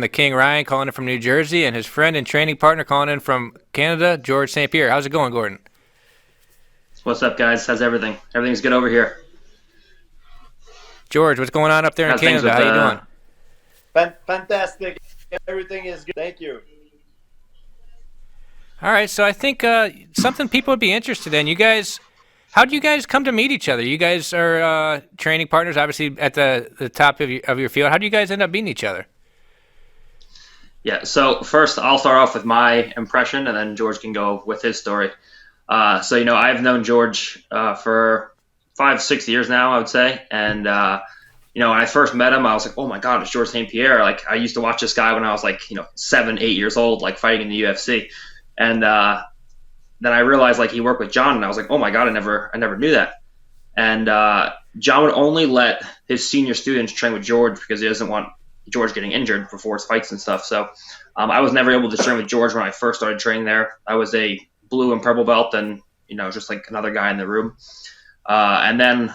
the King Ryan calling in from New Jersey, and his friend and training partner calling in from Canada, George St-Pierre. How's it going, Gordon? What's up, guys? How's everything? Everything's good over here. George, what's going on up there in How's things Canada? with How you doing? Fantastic. Everything is good. Thank you. All right, so I think something people would be interested in. How do you guys come to meet each other? You guys are training partners, obviously at the top of your field. How do you guys end up meeting each other? Yeah, so first I'll start off with my impression, and then George can go with his story. I've known George for 5, 6 years now, I would say. And, when I first met him, I was like, oh my God, it's George St-Pierre. Like, I used to watch this guy when I was like, 7, 8 years old, like fighting in the UFC. And then I realized like he worked with John, and I was like, oh my God, I never knew that. And John would only let his senior students train with George because he doesn't want George getting injured before his fights and stuff. So I was never able to train with George when I first started training there. I was a blue and purple belt and, just like another guy in the room. And then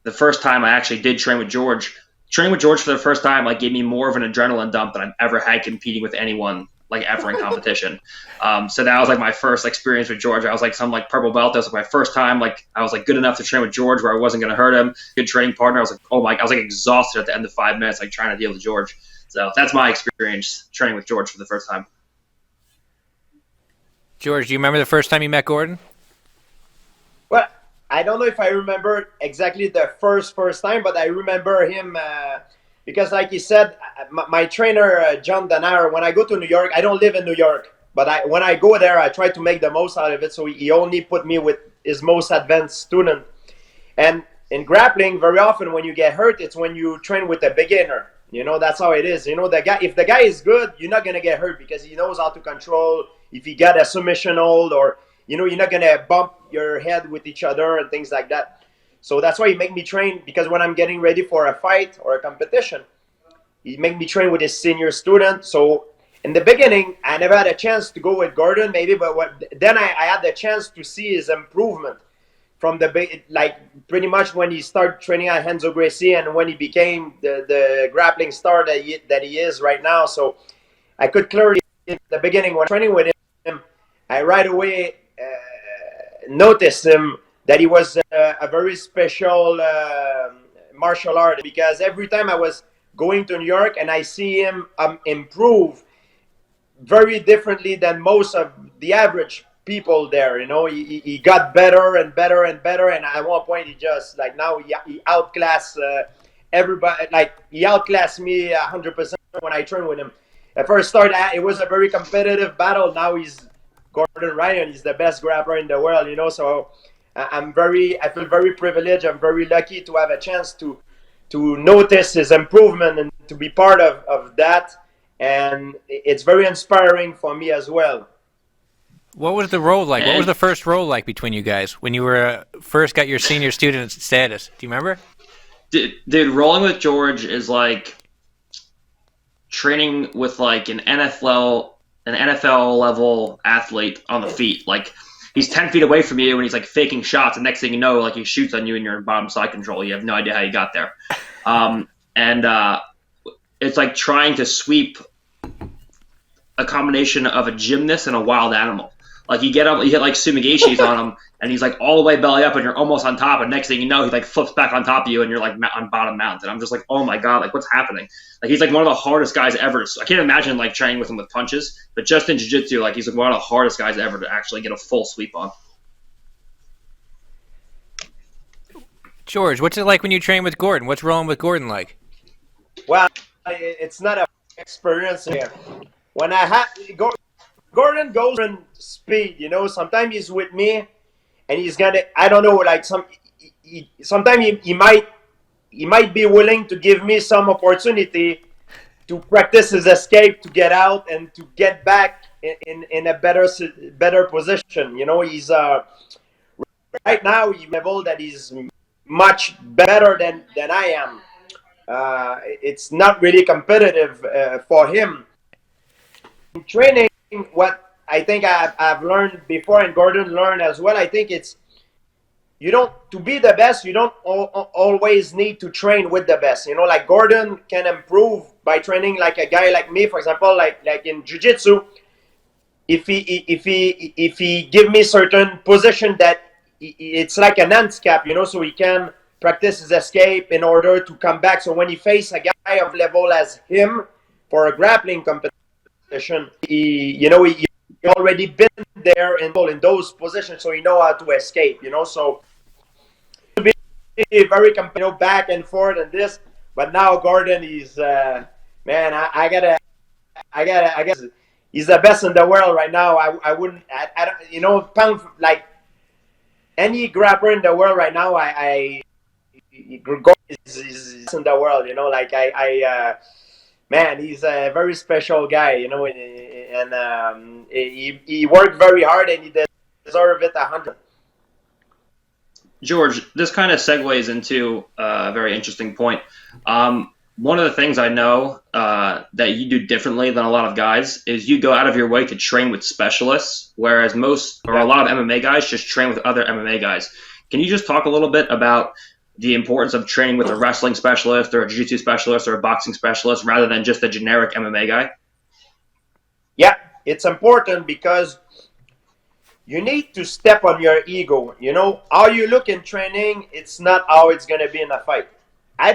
the first time I actually did training with George for the first time, like gave me more of an adrenaline dump than I've ever had competing with anyone, like ever in competition. So that was like my first experience with George. I was like some like purple belt. That was like my first time. Like I was like good enough to train with George where I wasn't going to hurt him. Good training partner. I was like, I was like exhausted at the end of 5 minutes, like trying to deal with George. So that's my experience training with George for the first time. George, do you remember the first time you met Gordon? Well, I don't know if I remember exactly the first time, but I remember him because, like he said, my trainer, John Danar, when I go to New York, I don't live in New York, but when I go there, I try to make the most out of it. So he only put me with his most advanced student. And in grappling, very often when you get hurt, it's when you train with a beginner. That's how it is. The guy, if the guy is good, you're not going to get hurt because he knows how to control. If he got a submission hold or, you're not going to bump your head with each other and things like that. So that's why he make me train, because when I'm getting ready for a fight or a competition, he make me train with his senior student. So in the beginning, I never had a chance to go with Gordon maybe, but then I had the chance to see his improvement from pretty much when he started training at Renzo Gracie and when he became the grappling star that he is right now. So I could clearly, in the beginning when training with him, I right away noticed him that he was a very special martial art, because every time I was going to New York and I see him improve very differently than most of the average people there. He got better and better and better, and at one point he just like now he outclassed everybody. Like he outclassed me 100% when I trained with him. At first start, it was a very competitive battle. Now he's Gordon Ryan. He's the best grappler in the world. So I feel very privileged. I'm very lucky to have a chance to notice his improvement and to be part of that. And it's very inspiring for me as well. What was the role like? What was the first role like between you guys when you were first got your senior student status? Do you remember? Dude, rolling with George is like training with like an NFL level athlete on the feet. Like he's 10 feet away from you and he's like faking shots, and next thing you know, like he shoots on you and you're in bottom side control. You have no idea how you got there. It's like trying to sweep a combination of a gymnast and a wild animal. Like you get up, you hit like Sumigashis on him, and he's like all the way belly up, and you're almost on top. And next thing you know, he like flips back on top of you, and you're like on bottom mount. And I'm just like, oh my God, like what's happening? Like he's like one of the hardest guys ever. So I can't imagine like training with him with punches, but just in jiu-jitsu, like he's like one of the hardest guys ever to actually get a full sweep on. George, what's it like when you train with Gordon? What's rolling with Gordon like? Well, it's not a experience here. When Gordon goes in speed, sometimes he's with me and he's gonna, I don't know, like sometimes he might be willing to give me some opportunity to practice his escape, to get out and to get back in a better position. He's right now he's level that he's much better than I am. It's not really competitive for him. In training, what I think I've learned before and Gordon learned as well, I think it's you don't, to be the best, you don't always need to train with the best. Like Gordon can improve by training like a guy like me, for example, like in jiu-jitsu. If he give me certain position that it's like an handicap, so he can practice his escape in order to come back. So when he face a guy of level as him for a grappling competition, he already been there in those positions, so he know how to escape. So to be very back and forth and this. But now Gordon is man, I guess he's the best in the world right now. I wouldn't, I don't, pound like any grappler in the world right now. Gordon is in the world. Like man, he's a very special guy. And he worked very hard and he deserves it 100. George, this kind of segues into a very interesting point. One of the things I know that you do differently than a lot of guys is you go out of your way to train with specialists, whereas a lot of MMA guys just train with other MMA guys. Can you just talk a little bit about the importance of training with a wrestling specialist or a jiu-jitsu specialist or a boxing specialist rather than just a generic MMA guy? Yeah, it's important because you need to step on your ego. How you look in training, it's not how it's going to be in a fight. I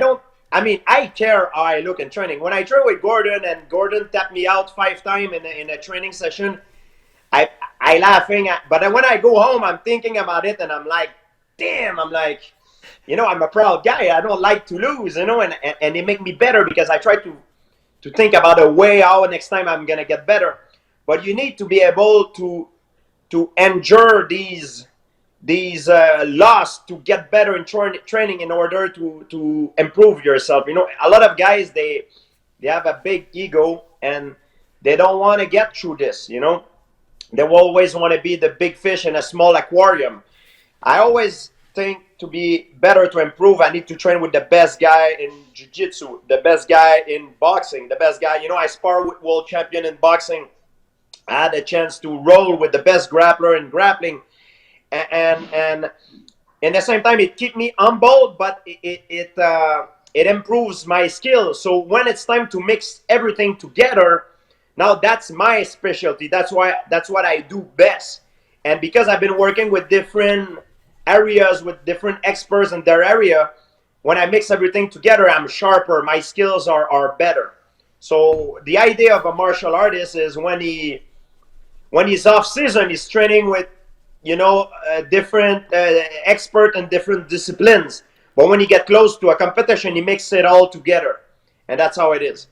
care how I look in training. When I train with Gordon and Gordon tapped me out 5 times in a training session, I laughing. But when I go home, I'm thinking about it and I'm like, damn, I'm a proud guy. I don't like to lose, and it make me better because I try to think about a way how next time I'm going to get better. But you need to be able to endure these loss to get better in training in order to improve yourself. A lot of guys, they have a big ego and they don't want to get through this. They always want to be the big fish in a small aquarium. I always think to be better, to improve, I need to train with the best guy in jiu-jitsu, the best guy in boxing, the best guy. I spar with world champion in boxing. I had a chance to roll with the best grappler in grappling, and at the same time it keeps me humble, but it improves my skills. So when it's time to mix everything together, now that's my specialty. That's what I do best. And because I've been working with different areas with different experts in their area, when I mix everything together, I'm sharper. My skills are better. So the idea of a martial artist is when he's off season, he's training with, different expert in different disciplines. But when he get close to a competition, he mixes it all together. And that's how it is.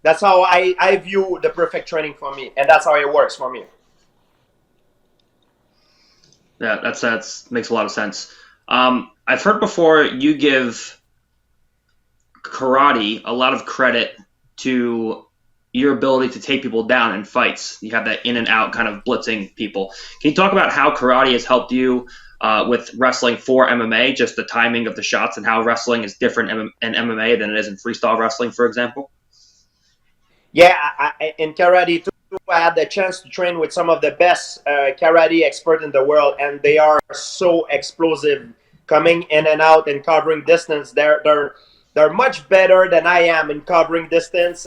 That's how I view the perfect training for me. And that's how it works for me. Yeah, that makes a lot of sense. I've heard before you give karate a lot of credit to your ability to take people down in fights. You have that in and out kind of blitzing people. Can you talk about how karate has helped you with wrestling for MMA, just the timing of the shots and how wrestling is different in MMA than it is in freestyle wrestling, for example? Yeah, in karate too, I had the chance to train with some of the best karate experts in the world, and they are so explosive, coming in and out and covering distance. They're much better than I am in covering distance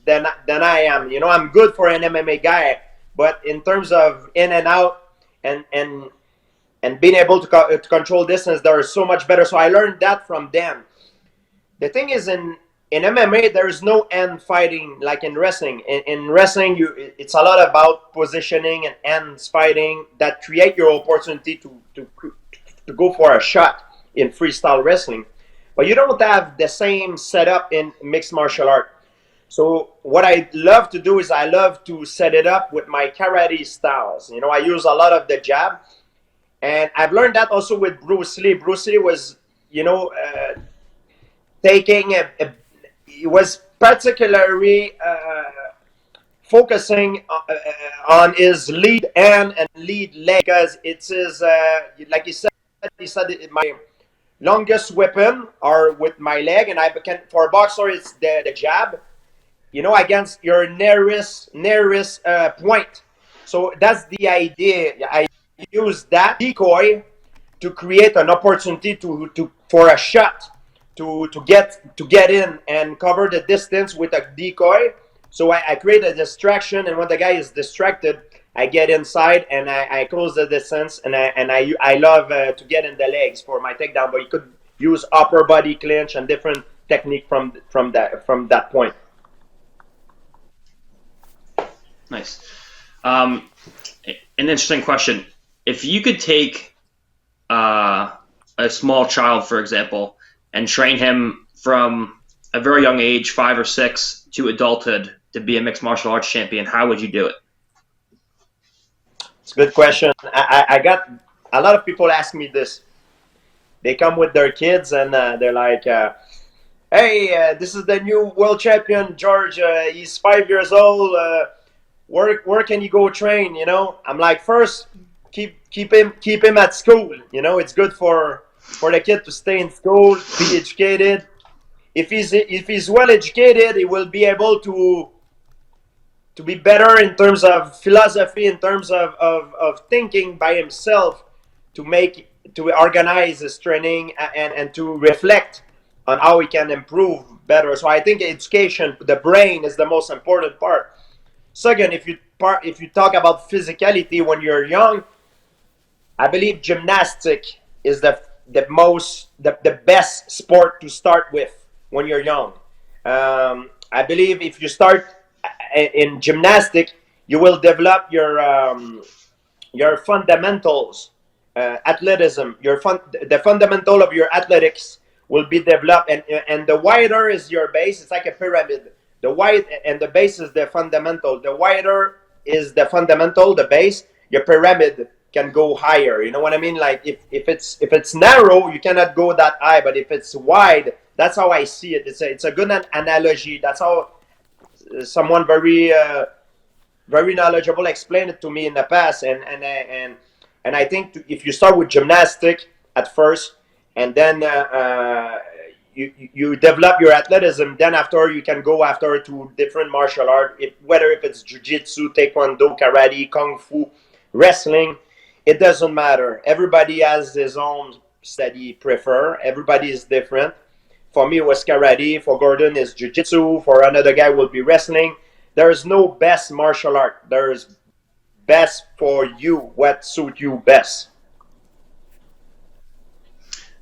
than I am. I'm good for an MMA guy, but in terms of in and out and being able to control distance, they're so much better. So I learned that from them. The thing is, in MMA, there's no end fighting like in wrestling. In wrestling, it's a lot about positioning and ends fighting that create your opportunity to go for a shot in freestyle wrestling. But you don't have the same setup in mixed martial art. So what I love to do is I love to set it up with my karate styles. I use a lot of the jab. And I've learned that also with Bruce Lee. Bruce Lee was, taking he was particularly focusing on his lead hand and lead leg, because it's his, like he said, my longest weapon are with my leg, and for a boxer it's the jab, against your nearest point. So that's the idea. I use that decoy to create an opportunity for a shot to get in and cover the distance with a decoy. So I create a distraction, and when the guy is distracted, I get inside and I close the distance, and I love to get in the legs for my takedown. But you could use upper body clinch and different technique from that point. Nice. An interesting question. If you could take a small child, for example, and train him from a very young age, 5 or 6, to adulthood to be a mixed martial arts champion, how would you do it? It's a good question. I got a lot of people ask me this. They come with their kids and they're like, hey, this is the new world champion, George. He's 5 years old. Where can you go train? You know, I'm like, first, keep him at school. You know, it's good for the kid to stay in school, be educated. If he's well educated, he will be able to be better in terms of philosophy, in terms of thinking by himself, to organize his training and to reflect on how he can improve better. So I think education, the brain, is the most important part. Second, if you talk about physicality when you're young, I believe gymnastics is the best sport to start with when you're young. I believe if you start in gymnastics, you will develop your fundamentals, athleticism. The fundamental of your athletics will be developed, and the wider is your base. It's like a pyramid. The wide and the base is the fundamental. The wider is the fundamental, the base. Your pyramid can go higher. You know what I mean? Like if it's narrow, you cannot go that high. But if it's wide, that's how I see it. It's a good analogy. That's how someone very knowledgeable explained it to me in the past. And I think if you start with gymnastics at first, and then you develop your athleticism, then after you can go after to different martial art, whether if it's jiu-jitsu, taekwondo, karate, kung fu, wrestling, it doesn't matter. Everybody has his own study prefer. Everybody is different. For me, it was karate. For Gordon, is jiu-jitsu. For another guy, will be wrestling. There is no best martial art. There is best for you, what suits you best.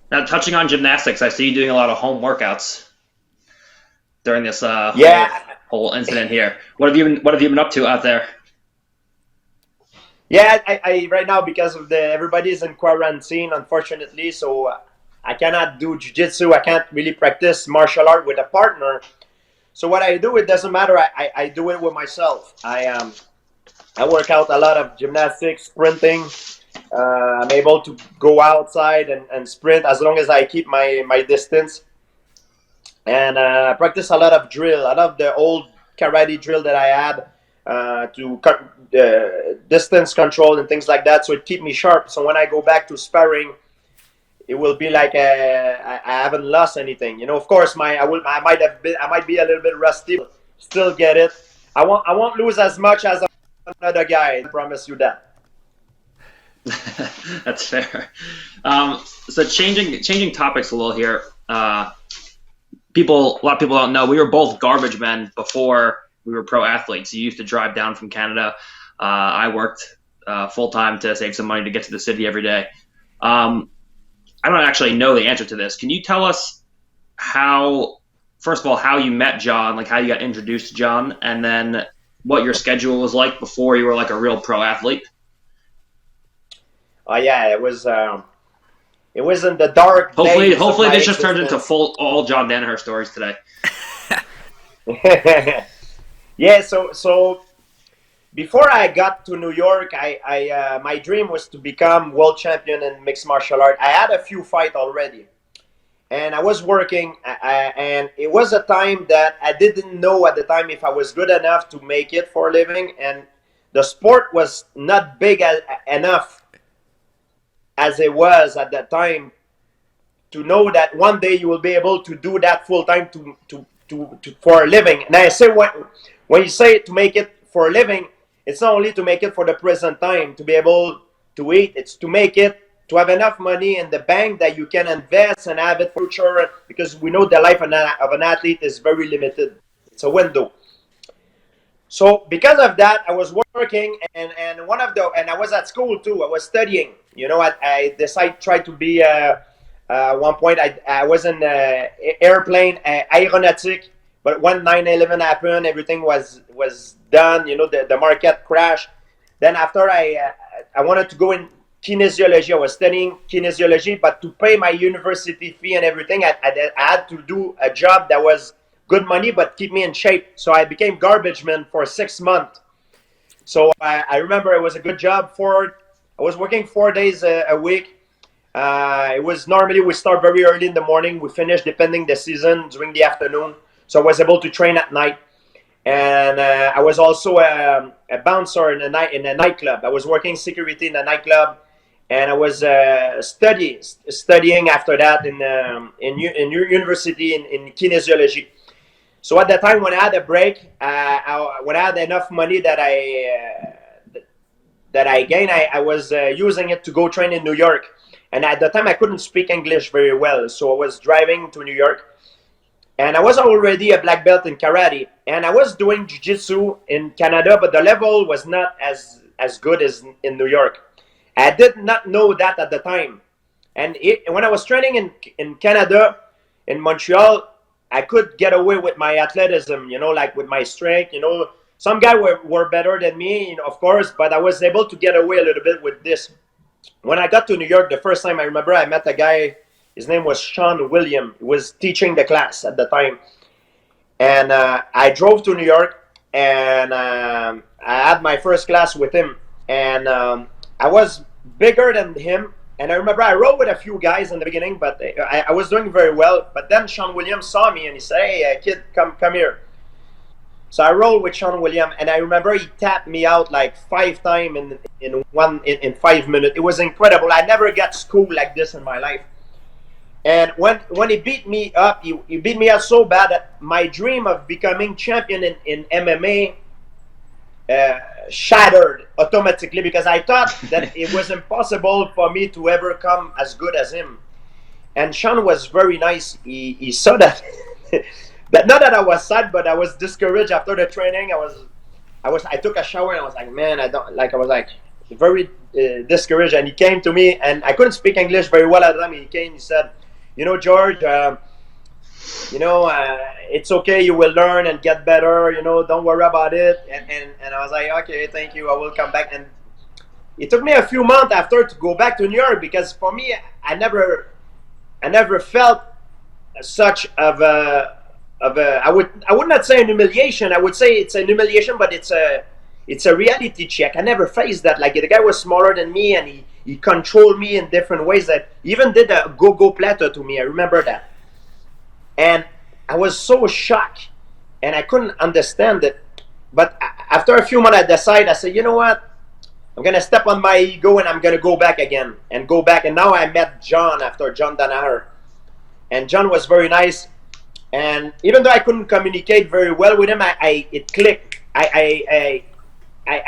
Now, touching on gymnastics, I see you doing a lot of home workouts during this whole incident here. What have you been up to out there? Yeah, I right now, because of everybody's in quarantine, unfortunately, so I cannot do jiu-jitsu. I can't really practice martial art with a partner. So what I do, it doesn't matter. I do it with myself. I work out a lot of gymnastics, sprinting. I'm able to go outside and sprint as long as I keep my distance. And practice a lot of drill, a lot of the old karate drill that I had to cut distance control and things like that. So it keep me sharp. So when I go back to sparring, it will be like I haven't lost anything. You know, of course, I might be a little bit rusty, still get it. I won't lose as much as another guy. I promise you that. That's fair. So changing topics a little here. A lot of people don't know we were both garbage men before we were pro athletes. You used to drive down from Canada. I worked full time to save some money to get to the city every day. I don't actually know the answer to this. Can you tell us first of all, how you met John, like how you got introduced to John, and then what your schedule was like before you were like a real pro athlete? Oh yeah, it was in the dark. Hopefully this just turned into all John Danaher stories today. Yeah, so before I got to New York, I my dream was to become world champion in mixed martial art. I had a few fights already, and I was working, and it was a time that I didn't know at the time if I was good enough to make it for a living, and the sport was not big enough as it was at that time to know that one day you will be able to do that full time to for a living. And I say when you say to make it for a living, it's not only to make it for the present time to be able to eat. It's to make it to have enough money in the bank that you can invest and have it for future, because we know the life of an athlete is very limited. It's a window. So because of that, I was working, and I was at school too. I was studying. I decided to try to be. One point, I was in airplane aeronautic, but when 9/11 happened, everything was done. The market crashed. Then after I wanted to go in kinesiology. I was studying kinesiology, but to pay my university fee and everything, I had to do a job that was good money but keep me in shape. So I became garbage man for 6 months. So I remember it was a good job. I was working 4 days a week. It was normally we start very early in the morning. We finish depending the season during the afternoon. So I was able to train at night. And I was also a bouncer in a nightclub. I was working security in a nightclub, and I was studying after that in university in kinesiology. So at the time when I had a break, when I had enough money that I gained, I was using it to go train in New York. And at the time I couldn't speak English very well, so I was driving to New York. And I was already a black belt in karate, and I was doing jiu-jitsu in Canada, but the level was not as good as in New York. I did not know that at the time. And when I was training in Canada, in Montreal, I could get away with my athleticism, like with my strength. Some guys were better than me, of course, but I was able to get away a little bit with this. When I got to New York, the first time I remember I met a guy. His name was Sean William. He was teaching the class at the time. And I drove to New York, and I had my first class with him. And I was bigger than him. And I remember I rode with a few guys in the beginning, but I was doing very well. But then Sean William saw me, and he said, "Hey, kid, come here." So I rolled with Sean William, and I remember he tapped me out like 5 times in 5 minutes. It was incredible. I never got schooled like this in my life. And when he beat me up, he beat me up so bad that my dream of becoming champion in MMA shattered automatically, because I thought that it was impossible for me to ever come as good as him. And Sean was very nice. He saw that. Not that I was sad, but I was discouraged after the training. I took a shower, and I was like, man, I was like very discouraged. And he came to me, and I couldn't speak English very well at the time. He came, he said, George, it's okay. You will learn and get better. Don't worry about it. And I was like, okay, thank you. I will come back. And it took me a few months after to go back to New York, because for me, I never felt such of a I would not say an humiliation. I would say it's an humiliation, but it's a reality check. I never faced that. Like, the guy was smaller than me, and he controlled me in different ways. That he even did a go-go platter to me. I remember that. And I was so shocked, and I couldn't understand it. But after a few months, I said, you know what? I'm going to step on my ego, and I'm going to go back again. And go back. And now I met John after John Danaher. And John was very nice. And even though I couldn't communicate very well with him, it clicked. I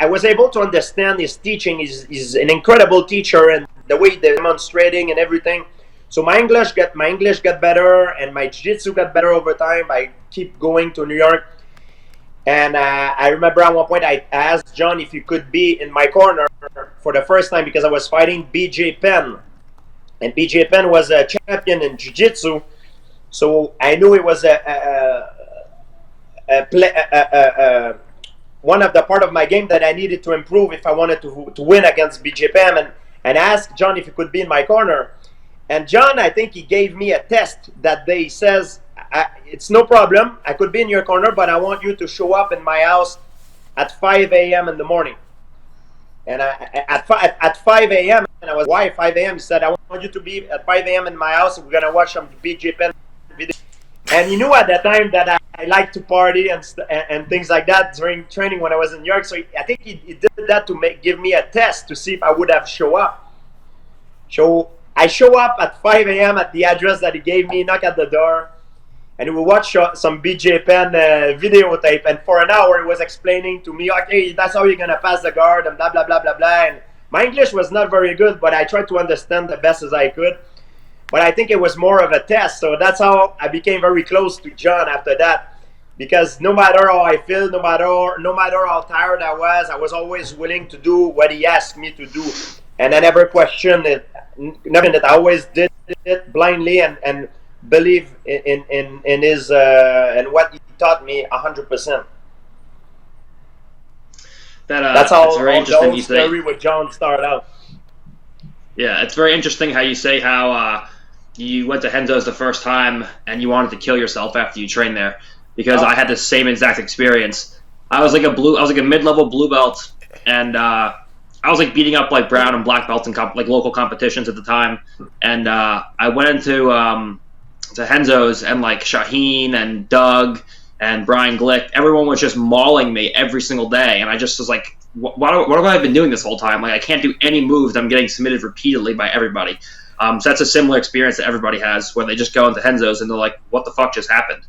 was able to understand his teaching. He's an incredible teacher, and the way they're demonstrating and everything. So my English got better, and my jiu-jitsu got better over time. I keep going to New York. And I remember at one point I asked John if he could be in my corner for the first time, because I was fighting BJ Penn. And BJ Penn was a champion in jiu-jitsu. So I knew it was one of the part of my game that I needed to improve if I wanted to win against BJ Penn. And I asked John if he could be in my corner. And John, I think he gave me a test that day. He says, it's no problem. I could be in your corner, but I want you to show up in my house at 5 a.m. in the morning. And at 5 a.m., and I was, why 5 a.m.? He said, I want you to be at 5 a.m. in my house. We're going to watch some BJ Penn video. And he knew at that time that I like to party and things like that during training when I was in New York. So I think he did that to give me a test to see if I would have show up. So I show up at 5 a.m. at the address that he gave me, knock at the door, and we watch some BJ Penn videotape. And for an hour, he was explaining to me, okay, that's how you're going to pass the guard, and blah, blah, blah, blah, blah. And My English was not very good, but I tried to understand the best as I could. But I think it was more of a test. So that's how I became very close to John after that. Because no matter how I feel, no matter how tired I was always willing to do what he asked me to do. And I never questioned it. Nothing that I always did it blindly and believe in his and what he taught me 100%. That's how very interesting. the story with John started out. Yeah, it's very interesting how you say how you went to Henzo's the first time and you wanted to kill yourself after you trained there, because I had the same exact experience. I was like a mid-level blue belt, and I was like beating up like brown and black belts in like local competitions at the time. And I went into to Henzo's, and like Shaheen and Doug and Brian Glick, everyone was just mauling me every single day, and I just was like, what have I been doing this whole time? Like, I can't do any moves. I'm getting submitted repeatedly by everybody. So that's a similar experience that everybody has, where they just go into Henzo's and they're like, what the fuck just happened?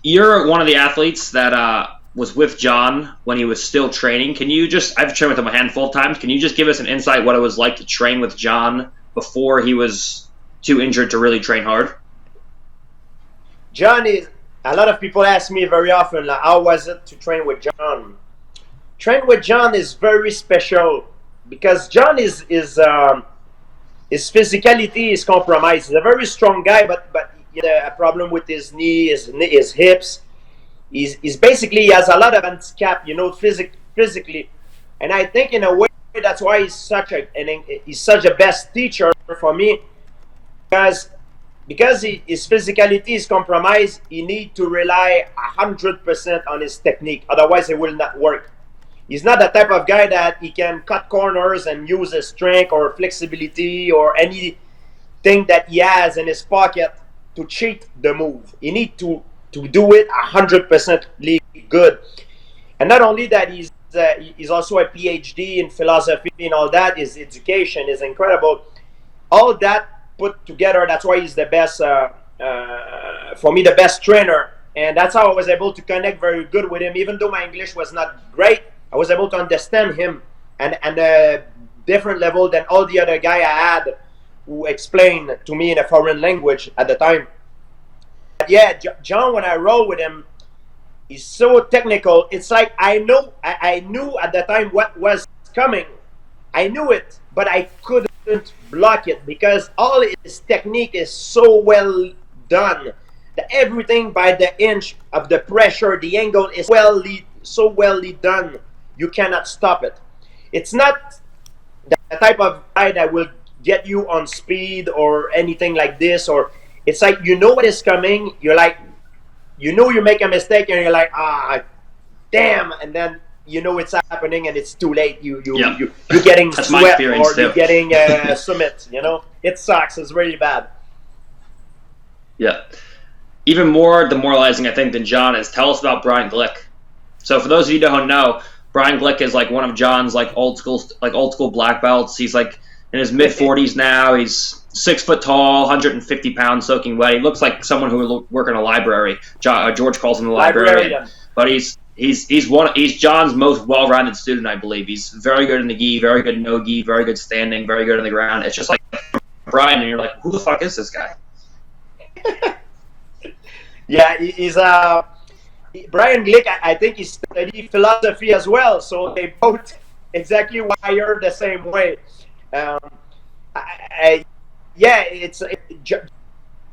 You're one of the athletes that was with John when he was still training. Can you just, I've trained with him a handful of times, can you just give us an insight what it was like to train with John before he was too injured to really train hard? John is, a lot of people ask me very often, like, how was it to train with John? Train with John is very special because John is his physicality is compromised. He's a very strong guy, but he had a problem with his knee, his hips. He's basically, he has a lot of handicap, physically. And I think in a way that's why he's such a best teacher for me, because his physicality is compromised. He needs to rely 100% on his technique, otherwise it will not work. He's not the type of guy that he can cut corners and use his strength or flexibility or anything that he has in his pocket to cheat the move. He needs to do it 100% good. And not only that, he's also a PhD in philosophy and all that. His education is incredible. All that put together, that's why he's the best, for me, the best trainer. And that's how I was able to connect very good with him. Even though my English was not great, I was able to understand him and a different level than all the other guy I had who explained to me in a foreign language at the time. But yeah, John, when I roll with him, he's so technical. It's like I knew at the time what was coming. I knew it, but I couldn't block it because all his technique is so well done. Everything by the inch of the pressure, the angle is so well done. You cannot stop it. It's not the type of guy that will get you on speed or anything like this. Or it's like what is coming. You're like, you make a mistake and you're like, damn, and then it's happening and it's too late. You're getting sweat or you're getting summit. It sucks. It's really bad. Yeah. Even more demoralizing, I think, than John is, tell us about Brian Glick. So for those of you who don't know, Brian Glick is like one of John's like old school black belts. He's like in his mid 40s now. He's 6 foot tall, 150 pounds, soaking wet. He looks like someone who would work in a library. George calls him the librarian. But he's John's most well-rounded student, I believe. He's very good in the gi, very good no gi, very good standing, very good on the ground. It's just like Brian, and you're like, who the fuck is this guy? Yeah, he's Brian Glick. I think he studied philosophy as well, so they both exactly wired the same way.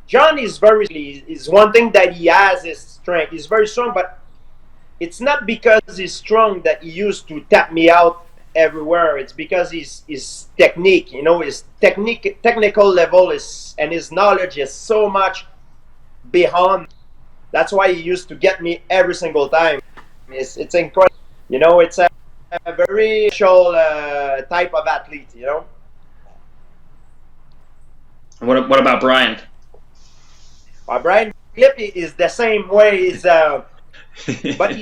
John is is one thing that he has is strength. He's very strong, but it's not because he's strong that he used to tap me out everywhere. It's because his technique, his technical level and his knowledge is so much beyond. That's why he used to get me every single time. It's incredible. It's a very special type of athlete. What about Brian? Brian Glick is the same way. But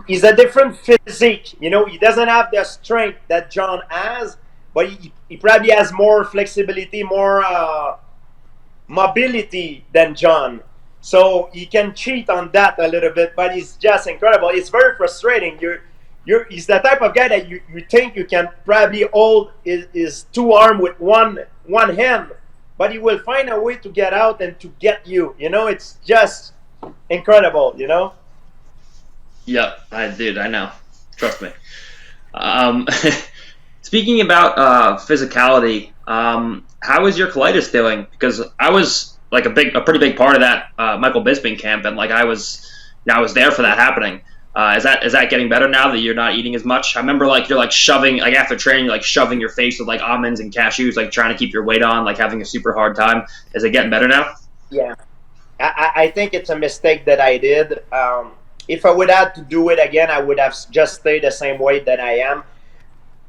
he's a different physique. He doesn't have the strength that John has, but he probably has more flexibility, more mobility than John. So he can cheat on that a little bit, but it's just incredible. It's very frustrating. he's the type of guy that you think you can probably hold his two arm with one hand, but he will find a way to get out and to get you. You know, it's just incredible. You know. Yep, I know. Trust me. Um, Speaking about physicality, how is your colitis doing? Because I was like a pretty big part of that Michael Bisping camp, and like I was there for that happening. Is that getting better now that you're not eating as much? I remember like you're like shoving, like after training, you're like shoving your face with like almonds and cashews, like trying to keep your weight on, like having a super hard time. Is it getting better now? Yeah, I think it's a mistake that I did. If I would have to do it again, I would have just stayed the same weight that I am.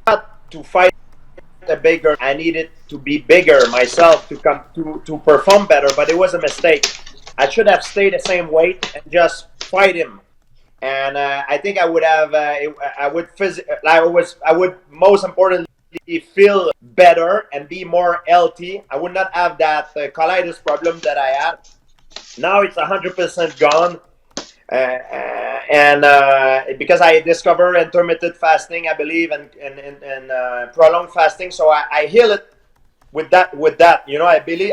Not to fight a bigger, I needed to be bigger myself to come to perform better, but it was a mistake. I should have stayed the same weight and just fight him. And I think I would have. I would most importantly feel better and be more healthy. I would not have that colitis problem that I had. Now it's 100% gone. And because I discovered intermittent fasting, I believe, and prolonged fasting, so I heal it with that. You know, I believe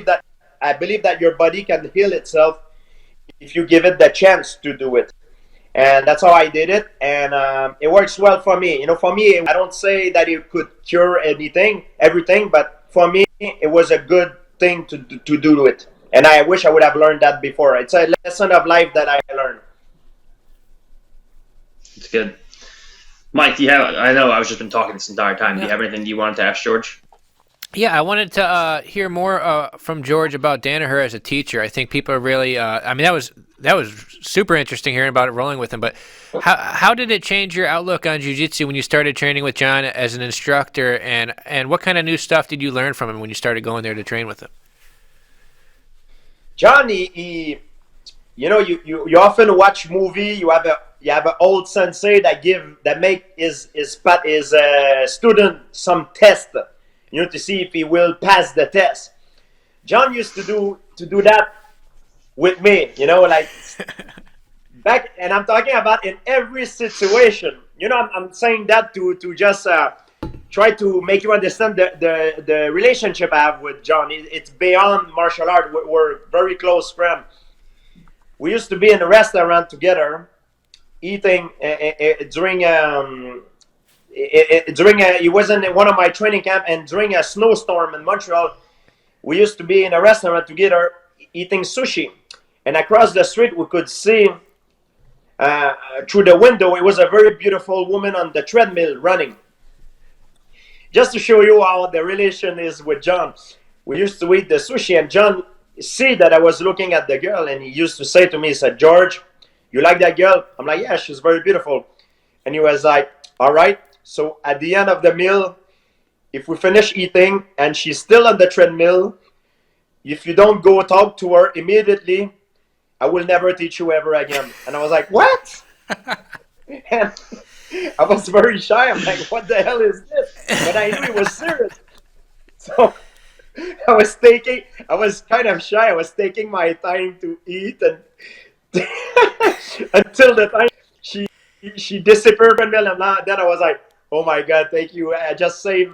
that your body can heal itself if you give it the chance to do it. And that's how I did it, and it works well for me. You know, for me, I don't say that it could cure everything, but for me, it was a good thing to do it. And I wish I would have learned that before. It's a lesson of life that I learned. It's good. Mike, do you have? I know I've just been talking this entire time. Do you have anything you wanted to ask George? Yeah, I wanted to hear more from George about Danaher as a teacher. I think people are really. I mean, that was super interesting hearing about it, rolling with him. But how did it change your outlook on jiu-jitsu when you started training with John as an instructor? And what kind of new stuff did you learn from him when you started going there to train with him? John, you know, you often watch movie. You have an old sensei that make his student some test, you know, to see if he will pass the test. John used to do that with me, you know, like back, and I'm talking about in every situation. You know, I'm saying that to just try to make you understand the relationship I have with John. It's beyond martial art. We're very close friends. We used to be in a restaurant together, eating during he was in one of my training camp, and during a snowstorm in Montreal, we used to be in a restaurant together eating sushi. And across the street, we could see through the window, it was a very beautiful woman on the treadmill running. Just to show you how the relation is with John, we used to eat the sushi, and John see that I was looking at the girl, and he used to say to me, he said, "George, you like that girl?" I'm like, "Yeah, she's very beautiful." And he was like, "All right, so at the end of the meal, if we finish eating and she's still on the treadmill, if you don't go talk to her immediately, I will never teach you ever again." And I was like, "What?" And I was very shy. I'm like, "What the hell is this?" But I knew he was serious. So I was kind of shy. I was taking my time to eat, and until the time she disappeared from me, and then I was like, "Oh my God, thank you. I just saved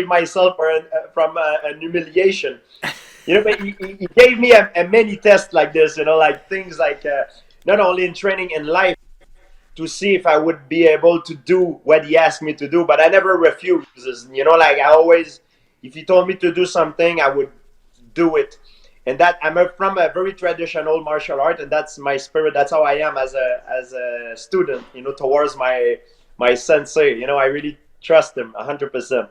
myself from an humiliation." You know, but he gave me a many tests like this, you know, like things like not only in training, in life, to see if I would be able to do what he asked me to do, but I never refused. You know, like I always, if he told me to do something, I would do it. And that I'm from a very traditional martial art, and that's my spirit. That's how I am as a student, you know, towards my sensei. You know, I really trust him 100%.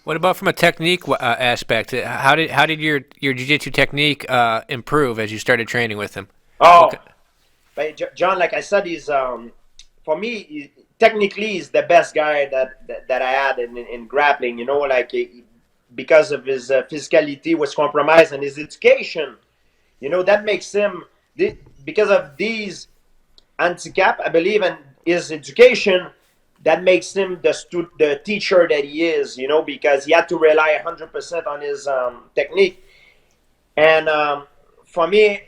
What about from a technique aspect? How did your jiu-jitsu technique improve as you started training with him? Oh, but John, like I said, he's for me technically he's the best guy that I had in grappling. You know, like because of his physicality was compromised, and his education. You know, that makes him because of these handicap, I believe, and his education. That makes him the teacher that he is, you know, because he had to rely 100% on his technique. And for me,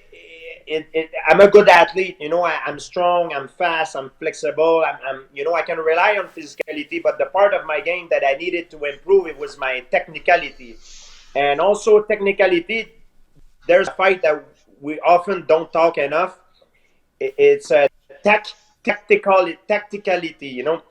I'm a good athlete. I'm strong. I'm fast. I'm flexible. I can rely on physicality. But the part of my game that I needed to improve, it was my technicality, and also technicality. There's a fight that we often don't talk enough. It's a tacticality. You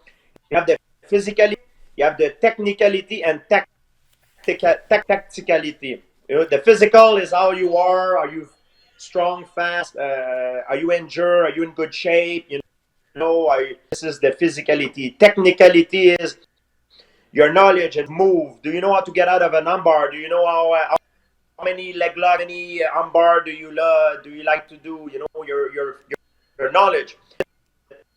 have the physicality, you have the technicality, and tacticality. The physical is how you are. Are you strong, fast? Are you injured? Are you in good shape? This is the physicality. Technicality is your knowledge and move. Do you know how to get out of an armbar? Do you know how many leg lock, any armbar do you like to do? Your knowledge.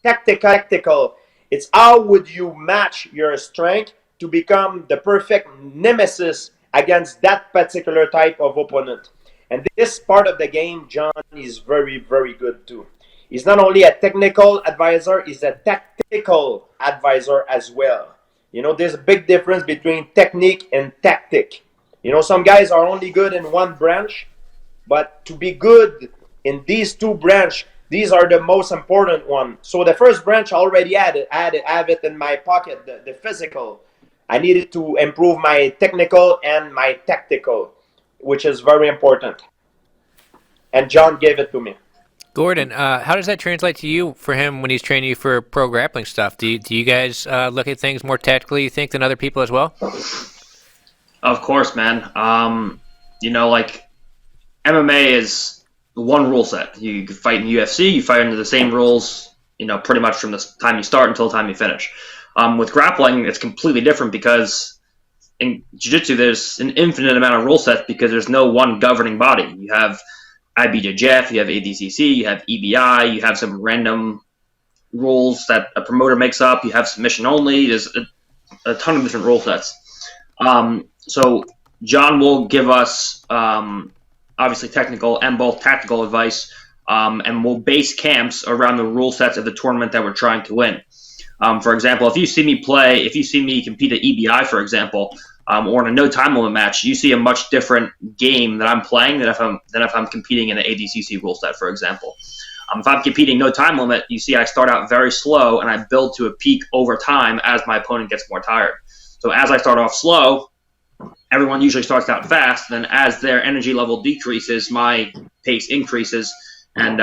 Tactical. It's how would you match your strength to become the perfect nemesis against that particular type of opponent. And this part of the game, John is very, very good too. He's not only a technical advisor, he's a tactical advisor as well. There's a big difference between technique and tactic. Some guys are only good in one branch, but to be good in these two branches, these are the most important one. So the first branch I already have it in my pocket, the physical. I needed to improve my technical and my tactical, which is very important. And John gave it to me. Gordon, how does that translate to you for him when he's training you for pro grappling stuff? Do you guys look at things more tactically, you think, than other people as well? Of course, man. Like MMA is one rule set. You fight in UFC, you fight under the same rules, pretty much from the time you start until the time you finish. With grappling, it's completely different because in jiu-jitsu, there's an infinite amount of rule sets because there's no one governing body. You have IBJJF, you have ADCC, you have EBI, you have some random rules that a promoter makes up, you have submission only, there's a ton of different rule sets. So John will give us obviously technical and both tactical advice, and we'll base camps around the rule sets of the tournament that we're trying to win. For example, if you see me compete at EBI, for example, or in a no time limit match, you see a much different game that I'm playing than if I'm competing in the ADCC rule set, for example. If I'm competing no time limit, you see I start out very slow and I build to a peak over time as my opponent gets more tired. So as I start off slow, everyone usually starts out fast. Then as their energy level decreases, my pace increases, and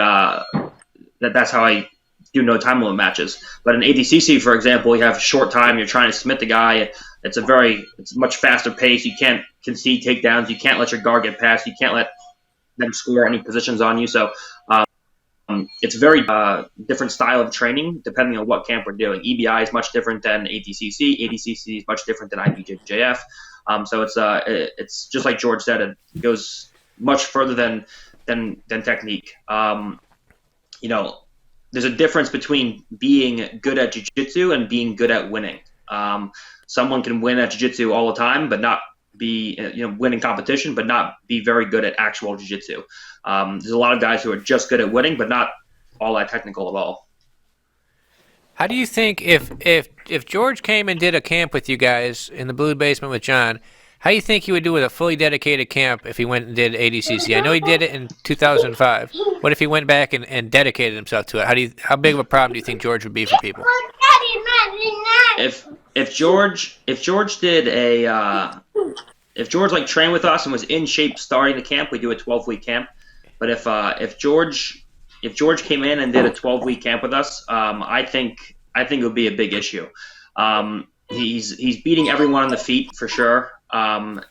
that's how I do no time limit matches. But in ADCC, for example, you have short time. You're trying to submit the guy. It's a much faster pace. You can't concede takedowns. You can't let your guard get past. You can't let them score any positions on you. So it's a very different style of training depending on what camp we're doing. EBI is much different than ADCC. ADCC is much different than IBJJF. So it's just like George said. It goes much further than technique. There's a difference between being good at jiu-jitsu and being good at winning. Someone can win at jiu-jitsu all the time, but not be winning competition, but not be very good at actual jiu-jitsu. There's a lot of guys who are just good at winning, but not all that technical at all. How do you think if George came and did a camp with you guys in the Blue Basement with John, how do you think he would do with a fully dedicated camp if he went and did ADCC? I know he did it in 2005. What if he went back and dedicated himself to it? How big of a problem do you think George would be for people? If George trained with us and was in shape starting the camp, we do a 12-week camp. But if George came in and did a 12-week camp with us, I think it would be a big issue. He's beating everyone on the feet for sure, and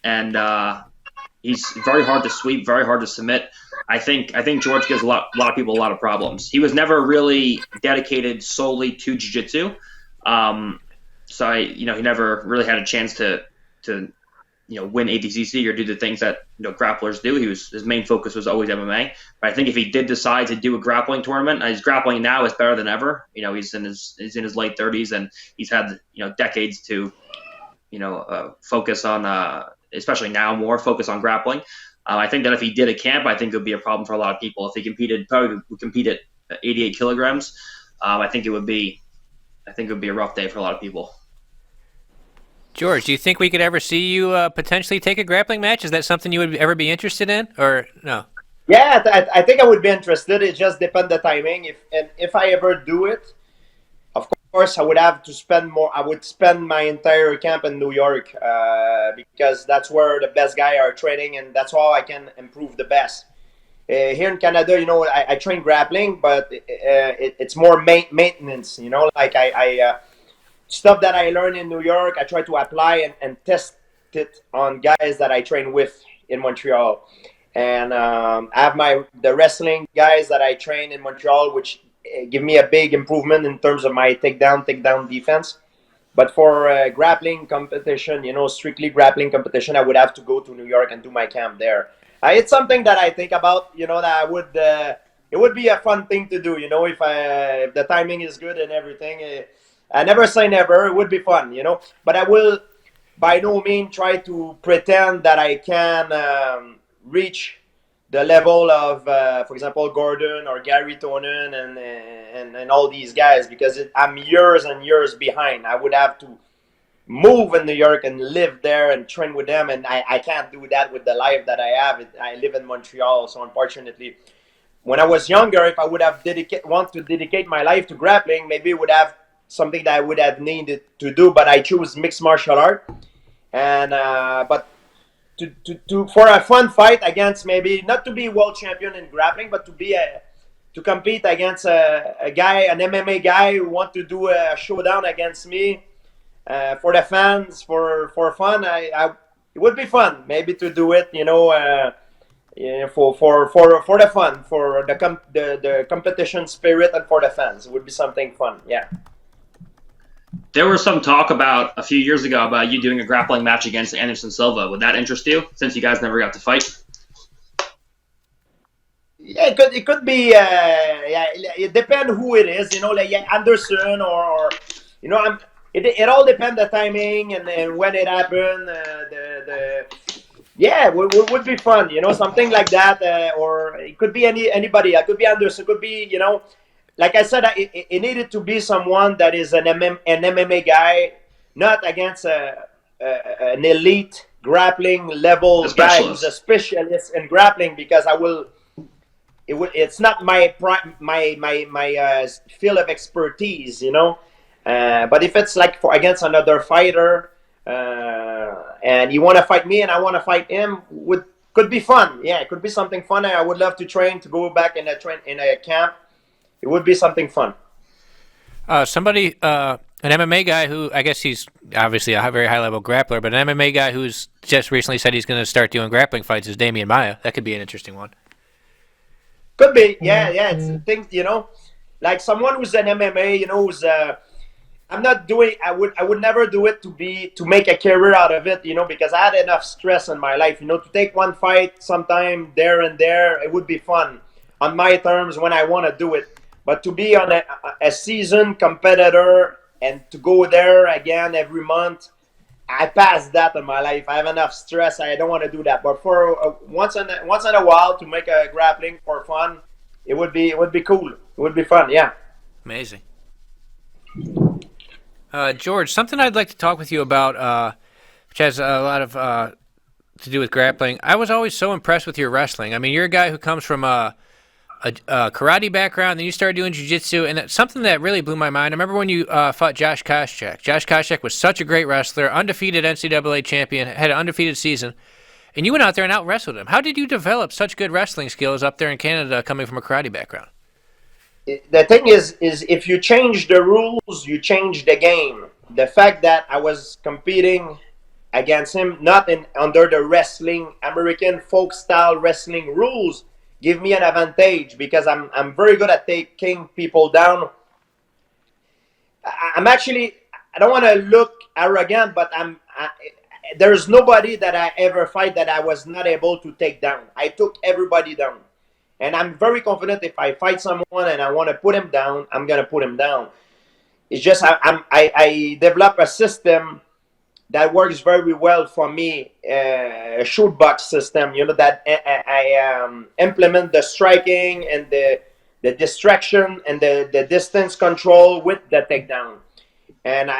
he's very hard to sweep, very hard to submit. I think George gives a lot of people a lot of problems. He was never really dedicated solely to jiu-jitsu, so he never really had a chance to win ADCC or do the things that grapplers do. His main focus was always MMA. But I think if he did decide to do a grappling tournament, his grappling now is better than ever. He's in his late 30s and he's had decades to focus on especially now more focus on grappling. I think that if he did a camp, I think it would be a problem for a lot of people. If he probably would compete at 88 kilograms. I think it would be a rough day for a lot of people. George, do you think we could ever see you potentially take a grappling match? Is that something you would ever be interested in, or no? Yeah, I think I would be interested. It just depends the timing. If I ever do it, of course, I would have to spend more. I would spend my entire camp in New York because that's where the best guys are training, and that's how I can improve the best. Here in Canada, I train grappling, but it's more maintenance. Like stuff that I learned in New York, I try to apply and test it on guys that I train with in Montreal. And I have the wrestling guys that I train in Montreal, which give me a big improvement in terms of my takedown defense. But for grappling competition, strictly grappling competition, I would have to go to New York and do my camp there. It's something that I think about. That I would. It would be a fun thing to do. If the timing is good and everything. I never say never. It would be fun. But I will by no means try to pretend that I can reach the level of, for example, Gordon or Gary Tonin and all these guys because I'm years and years behind. I would have to move in New York and live there and train with them, and I can't do that with the life that I have. I live in Montreal, so unfortunately, when I was younger, if I would have want to dedicate my life to grappling, maybe it would have something that I would have needed to do. But I choose mixed martial art, and but for a fun fight against maybe not to be world champion in grappling, but to compete against a guy, an MMA guy who want to do a showdown against me for the fans, for fun. It would be fun maybe to do it, for the fun, for the competition spirit, and for the fans. It would be something fun. Yeah. There was some talk about a few years ago about you doing a grappling match against Anderson Silva. Would that interest you, since you guys never got to fight? Yeah, it could be. Yeah, it depends who it is. Like Anderson it all depends the timing and when it happened. Yeah, would be fun. Something like that, or it could be anybody. It could be Anderson. It could be like I said, it needed to be someone that is an MMA guy, not against an elite grappling level guy who's a specialist in grappling, because it's not my field of expertise, but if it's like against another fighter, and you want to fight me and I want to fight him, could be fun. Yeah, it could be something fun. I would love to to go back in a camp. It would be something fun. An MMA guy who, I guess he's obviously a very high-level grappler, but an MMA guy who's just recently said he's going to start doing grappling fights is Damian Maia. That could be an interesting one. Could be, yeah. It's things, like someone who's an MMA, who's I'm not doing. I would never do it to make a career out of it, because I had enough stress in my life, to take one fight sometime there and there. It would be fun on my terms when I want to do it. But to be on a seasoned competitor and to go there again every month, I passed that in my life. I have enough stress. I don't want to do that. But for once in a while to make a grappling for fun, it would be cool. It would be fun. Yeah. Amazing. George, something I'd like to talk with you about, which has a lot of to do with grappling. I was always so impressed with your wrestling. I mean, you're a guy who comes from a karate background, then you started doing jiu-jitsu, and that's something that really blew my mind. I remember when you fought Josh Koscheck. Josh Koscheck was such a great wrestler, undefeated NCAA champion, had an undefeated season, and you went out there and out-wrestled him. How did you develop such good wrestling skills up there in Canada coming from a karate background? The thing is if you change the rules, you change the game. The fact that I was competing against him, not under the American folk-style wrestling rules, give me an advantage because I'm very good at taking people down. I'm actually, I don't want to look arrogant, but there's nobody that I ever fight that I was not able to take down. I took everybody down. And I'm very confident if I fight someone and I want to put him down, I'm going to put him down. It's just I develop a system that works very well for me, a shoot box system, that I implement the striking and the distraction and the distance control with the takedown. And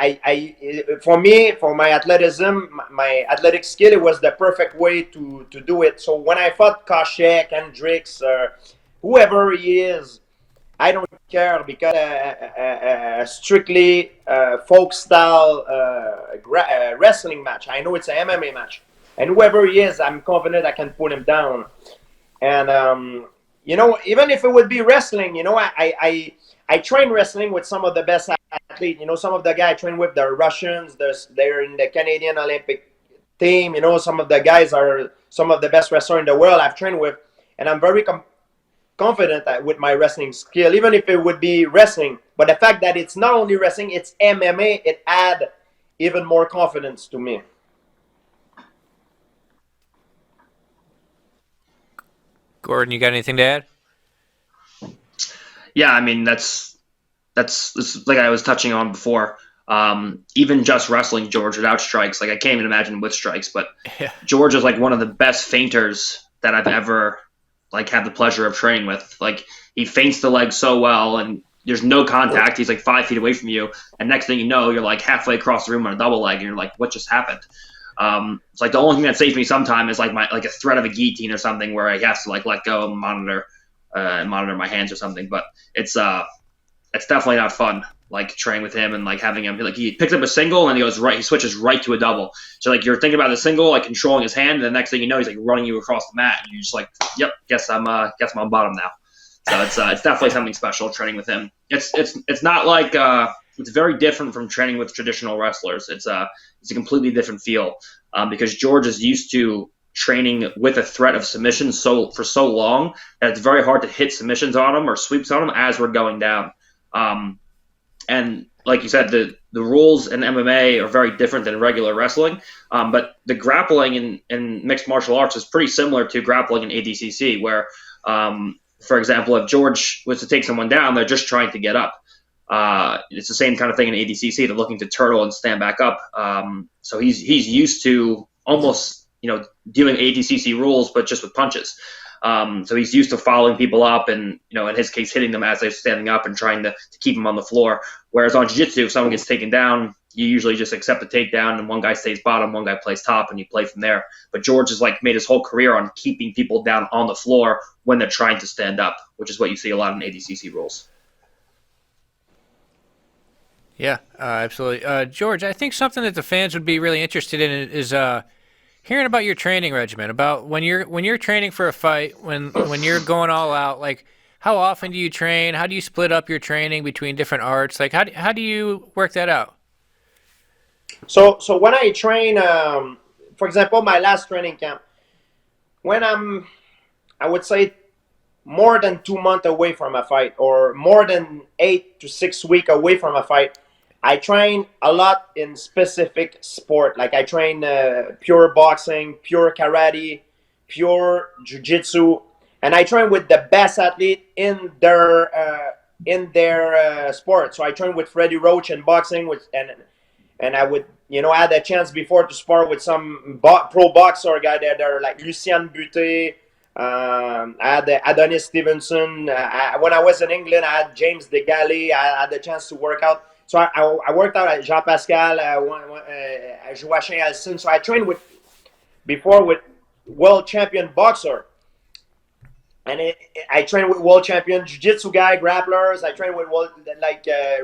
for me, for my athleticism, my athletic skill, it was the perfect way to do it. So when I fought Koscheck, Hendricks, whoever he is, I don't care, because strictly folk style wrestling match. I know it's an MMA match, and whoever he is, I'm confident I can put him down. And even if it would be wrestling, I train wrestling with some of the best athletes. Some of the guys I train with, they're Russians. They're in the Canadian Olympic team. Some of the guys are some of the best wrestlers in the world I've trained with, and I'm very confident with my wrestling skill, even if it would be wrestling. But the fact that it's not only wrestling, it's MMA, it adds even more confidence to me. Gordon, you got anything to add? Yeah, I mean that's like I was touching on before. Even just wrestling George without strikes, like I can't even imagine with strikes. But Yeah. George is like one of the best feinters that I've ever like had the pleasure of training with. Like he feints the leg so well, and there's no contact. He's like 5 feet away from you, and next thing you know, you're like halfway across the room on a double leg, and you're like, what just happened? It's like the only thing that saves me sometimes is like a threat of a guillotine or something where I have to like let go and monitor my hands or something. But it's definitely not fun, like training with him and like having him like he picks up a single and he switches right to a double. So like you're thinking about the single, like controlling his hand, and the next thing you know, he's like running you across the mat, and you're just like, yep, guess I'm on bottom now. So it's definitely something special training with him. It's not like it's very different from training with traditional wrestlers. It's a completely different feel because George is used to training with a threat of submission for so long that it's very hard to hit submissions on him or sweeps on him as we're going down. And like you said, the rules in MMA are very different than regular wrestling. But the grappling in mixed martial arts is pretty similar to grappling in ADCC, where, for example, if George was to take someone down, they're just trying to get up. It's the same kind of thing in ADCC. They're looking to turtle and stand back up. So he's used to almost doing ADCC rules, but just with punches. So he's used to following people up and, in his case, hitting them as they're standing up and trying to keep them on the floor. Whereas on jiu-jitsu, if someone gets taken down, you usually just accept the takedown and one guy stays bottom, one guy plays top, and you play from there. But George has made his whole career on keeping people down on the floor when they're trying to stand up, which is what you see a lot in ADCC rules. Yeah, absolutely. George, I think something that the fans would be really interested in is hearing about your training regimen, about when you're training for a fight, when you're going all out. Like, how often do you train? How do you split up your training between different arts? Like, how do you work that out? So when I train, for example, my last training camp, when I would say more than 2 months away from a fight, or more than 8 to 6 weeks away from a fight, I train a lot in specific sport. Like I train pure boxing, pure karate, pure jiu-jitsu, and I train with the best athlete in their sport. So I train with Freddie Roach in boxing, and I would I had a chance before to spar with some pro boxer guy there. They're like Lucien Butte. I had Adonis Stevenson. When I was in England, I had James DeGale. I had the chance to work out. So I worked out at Jean Pascal, Joachim Alcin. So I trained before with world champion boxer, and I trained with world champion jiu-jitsu guy, grapplers. I trained with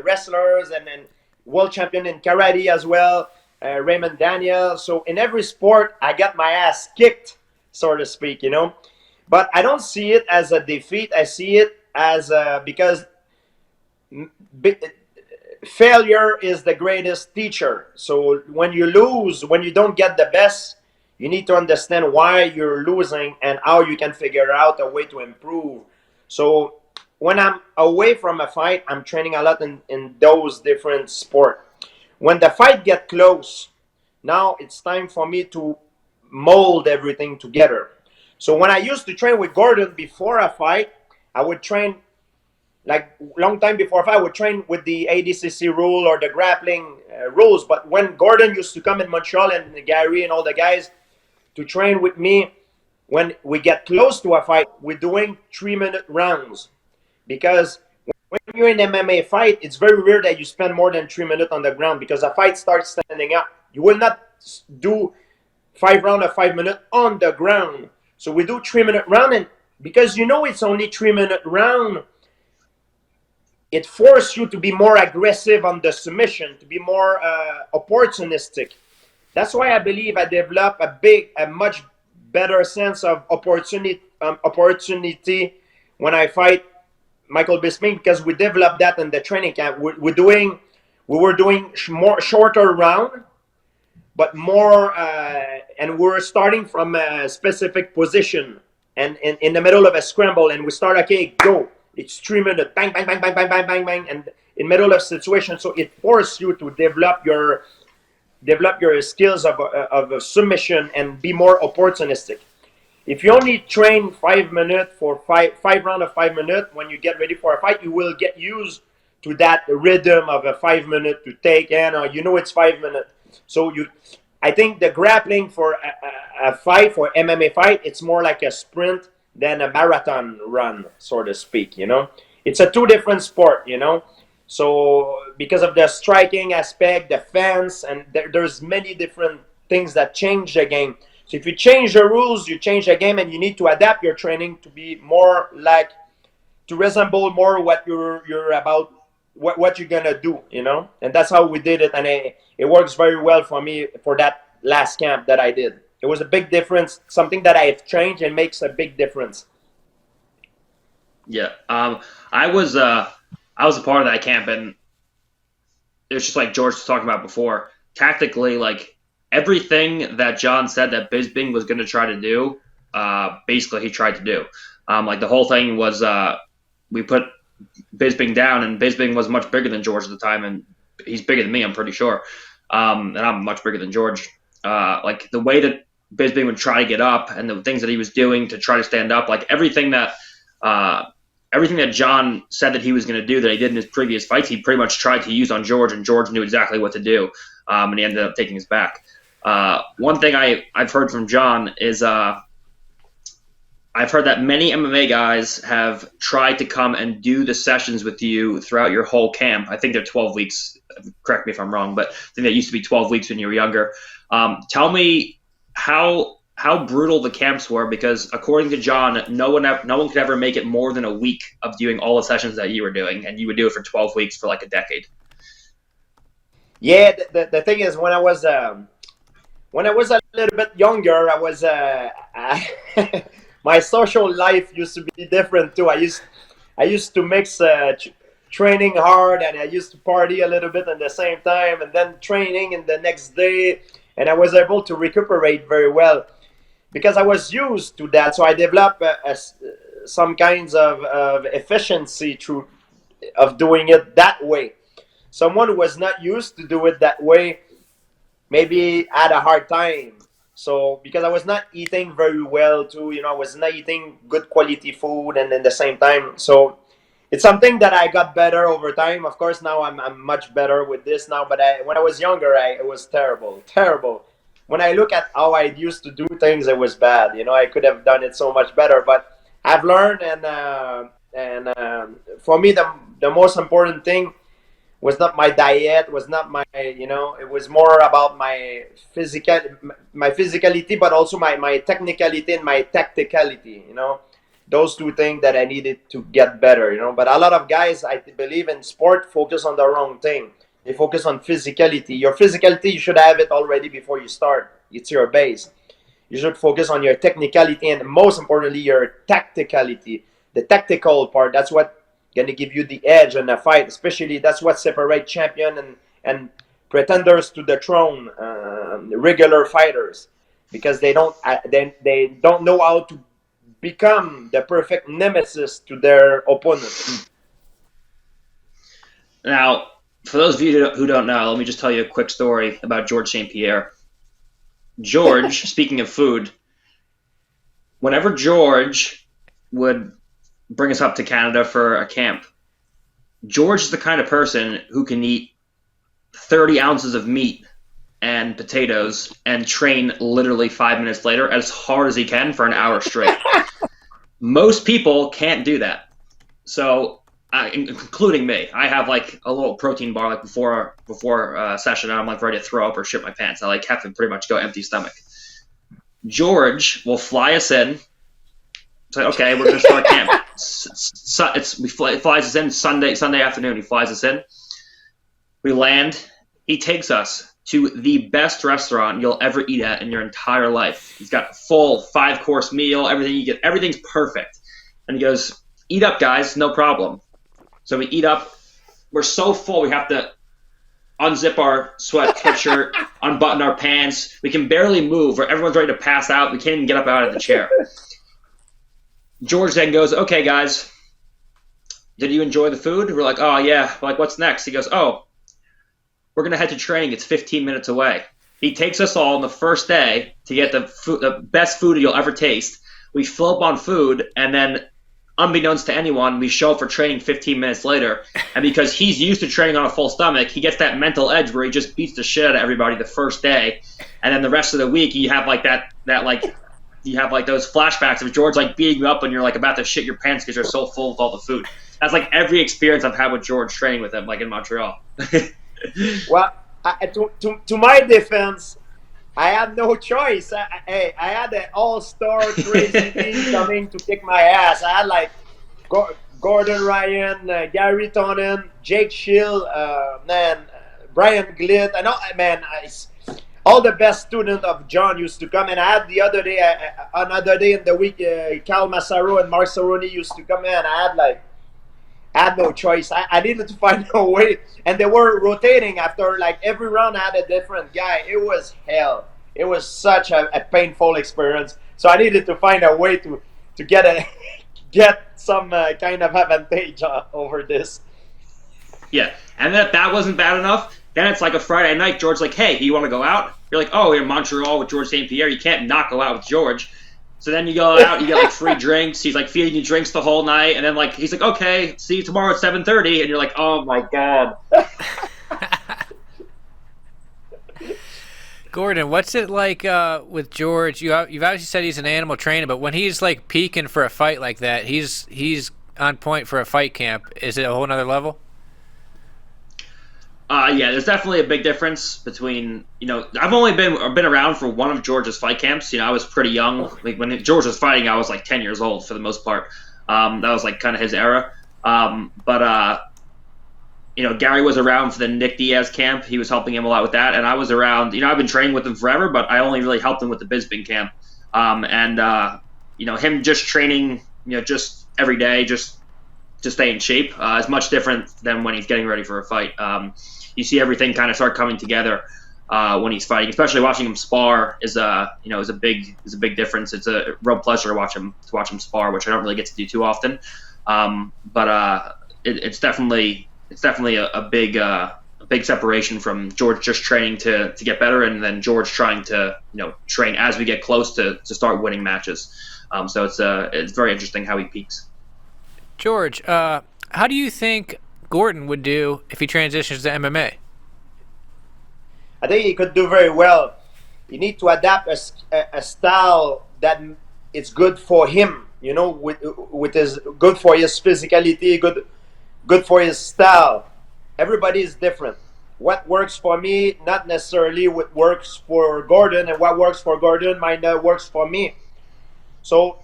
wrestlers, and then world champion in karate as well, Raymond Daniel. So in every sport, I got my ass kicked, so to speak, But I don't see it as a defeat. I see it as because failure is the greatest teacher. So when you lose, when you don't get the best, you need to understand why you're losing and how you can figure out a way to improve. So when I'm away from a fight, I'm training a lot in those different sports. When the fight gets close, now it's time for me to mold everything together. So when I used to train with Gordon before a fight, I would train like long time before a fight. I would train with the ADCC rule or the grappling rules. But when Gordon used to come in Montreal and Gary and all the guys to train with me, when we get close to a fight, we're doing 3-minute rounds. Because when you're in MMA fight, it's very rare that you spend more than 3 minutes on the ground because a fight starts standing up. You will not do 5 rounds of 5 minutes on the ground. So we do 3-minute round, and because it's only 3-minute round, it forces you to be more aggressive on the submission, to be more opportunistic. That's why I believe I developed a much better sense of opportunity when I fight Michael Bisping, because we developed that in the training camp. We were doing more shorter round, but more, and we were starting from a specific position and in the middle of a scramble, and we start, okay, go. It's 3 minutes, bang, bang, bang, bang, bang, bang, bang, bang, and in middle of situation. So it forces you to develop your skills of submission and be more opportunistic. If you only train 5 minutes for five rounds of 5 minutes, when you get ready for a fight, you will get used to that rhythm of a 5 minute to take in, or it's 5 minutes. So I think the grappling for a fight, for MMA fight, it's more like a sprint than a marathon run, so to speak. It's a two different sport. So because of the striking aspect, the fence, and there's many different things that change the game. So if you change the rules, you change the game, and you need to adapt your training to be more to resemble more what you're about, what you're gonna do, And that's how we did it, and it works very well for me for that last camp that I did. It was a big difference, something that I've changed and makes a big difference. Yeah, I was a part of that camp, and it was just like George was talking about before. Tactically, like everything that John said that Bisping was going to try to do, basically he tried to do. Like the whole thing was, we put Bisping down, and Bisping was much bigger than George at the time, and he's bigger than me, I'm pretty sure. And I'm much bigger than George. Like the way that Bisping would try to get up, and the things that he was doing to try to stand up, like everything that John said that he was going to do that he did in his previous fights, he pretty much tried to use on George, and George knew exactly what to do, and he ended up taking his back. One thing I've heard from John is I've heard that many MMA guys have tried to come and do the sessions with you throughout your whole camp. I think they're 12 weeks. Correct me if I'm wrong, but I think that used to be 12 weeks when you were younger. Tell me how brutal the camps were, because according to John, no one could ever make it more than a week of doing all the sessions that you were doing, and you would do it for 12 weeks for like a decade. Yeah, the thing is, when I was a little bit younger, I was my social life used to be different too. I used to mix training hard, and I used to party a little bit at the same time, and then training in the next day, and I was able to recuperate very well because I was used to that. So I developed some kinds of efficiency of doing it that way. Someone who was not used to do it that way maybe had a hard time. So because I was not eating very well too, I was not eating good quality food, and at the same time, so it's something that I got better over time. Of course, now I'm much better with this now, but when I was younger, it was terrible. When I look at how I used to do things, it was bad. I could have done it so much better, but I've learned, and for me, the most important thing was not my diet, was not my, it was more about my physicality, but also my technicality and my tacticality, those two things that I needed to get better, But a lot of guys, I believe in sport, focus on the wrong thing. They focus on physicality. Your physicality, you should have it already before you start. It's your base. You should focus on your technicality, and most importantly, your tacticality. The tactical part, that's what going to give you the edge in a fight. Especially, that's what separates champion and pretenders to the throne, regular fighters, because they don't know how to become the perfect nemesis to their opponent. Now, for those of you who don't know, let me just tell you a quick story about George St-Pierre. George, speaking of food, whenever George would bring us up to Canada for a camp, George is the kind of person who can eat 30 ounces of meat and potatoes and train literally 5 minutes later as hard as he can for an hour straight. Most people can't do that. So including me. I have like a little protein bar like before session, and I'm like ready to throw up or shit my pants. I like have to pretty much go empty stomach. George will fly us in. Say, okay, we're gonna start camp. He flies us in Sunday afternoon. He flies us in. We land. He takes us to the best restaurant you'll ever eat at in your entire life. He's got a full 5-course meal. Everything you get, everything's perfect. And he goes, "Eat up, guys, no problem." So we eat up. We're so full we have to unzip our sweatshirt, unbutton our pants. We can barely move, or everyone's ready to pass out. We can't even get up out of the chair. George then goes, "Okay, guys, did you enjoy the food?" We're like, "Oh, yeah." We're like, "What's next?" He goes, "Oh, we're going to head to training. It's 15 minutes away." He takes us all on the first day to get the best food you'll ever taste. We fill up on food, and then unbeknownst to anyone, we show up for training 15 minutes later. And because he's used to training on a full stomach, he gets that mental edge where he just beats the shit out of everybody the first day. And then the rest of the week, you have like you have like those flashbacks of George like beating you up when you're like about to shit your pants because you're so full with all the food. That's like every experience I've had with George training with him, like in Montreal. Well, to my defense, I had no choice. I had an all-star crazy team coming to kick my ass. I had like Gordon Ryan, Gary Tonin, Jake Schill, Brian Glitt. I know, man. All the best students of John used to come, and I had the other day, another day in the week, Cal Massaro and Mark Cerrone used to come in. I had no choice. I needed to find a way, and they were rotating after like every round. I had a different guy. It was hell. It was such a painful experience. So I needed to find a way to get some kind of advantage over this. Yeah, and that wasn't bad enough. Then it's like a Friday night. George's like, "Hey, you want to go out?" You're like, "Oh, you're in Montreal with George St-Pierre. You can't not go out with George." So then you go out, you get like free drinks. He's like feeding you drinks the whole night, and then like he's like, "Okay, see you tomorrow at 7:30," and you're like, "Oh my god." Gordon, what's it like with George? You've obviously said he's an animal trainer, but when he's like peaking for a fight like that, he's on point for a fight camp. Is it a whole nother level? Yeah, there's definitely a big difference between, I've only been around for one of George's fight camps. I was pretty young. Like when George was fighting, I was like 10 years old for the most part. That was like kind of his era. Gary was around for the Nick Diaz camp. He was helping him a lot with that. And I was around, I've been training with him forever, but I only really helped him with the Bisbing camp. Him just training, just every day, just to stay in shape is much different than when he's getting ready for a fight. You see everything kind of start coming together when he's fighting. Especially watching him spar is a big difference. It's a real pleasure to watch him spar, which I don't really get to do too often. It's definitely a big separation from George just training to get better, and then George trying to train as we get close to start winning matches. So it's very interesting how he peaks. George, how do you think Gordon would do if he transitions to MMA? I think he could do very well. You need to adapt a style that it's good for him. With his good for his physicality, good for his style. Everybody is different. What works for me, not necessarily what works for Gordon, and what works for Gordon might not works for me. So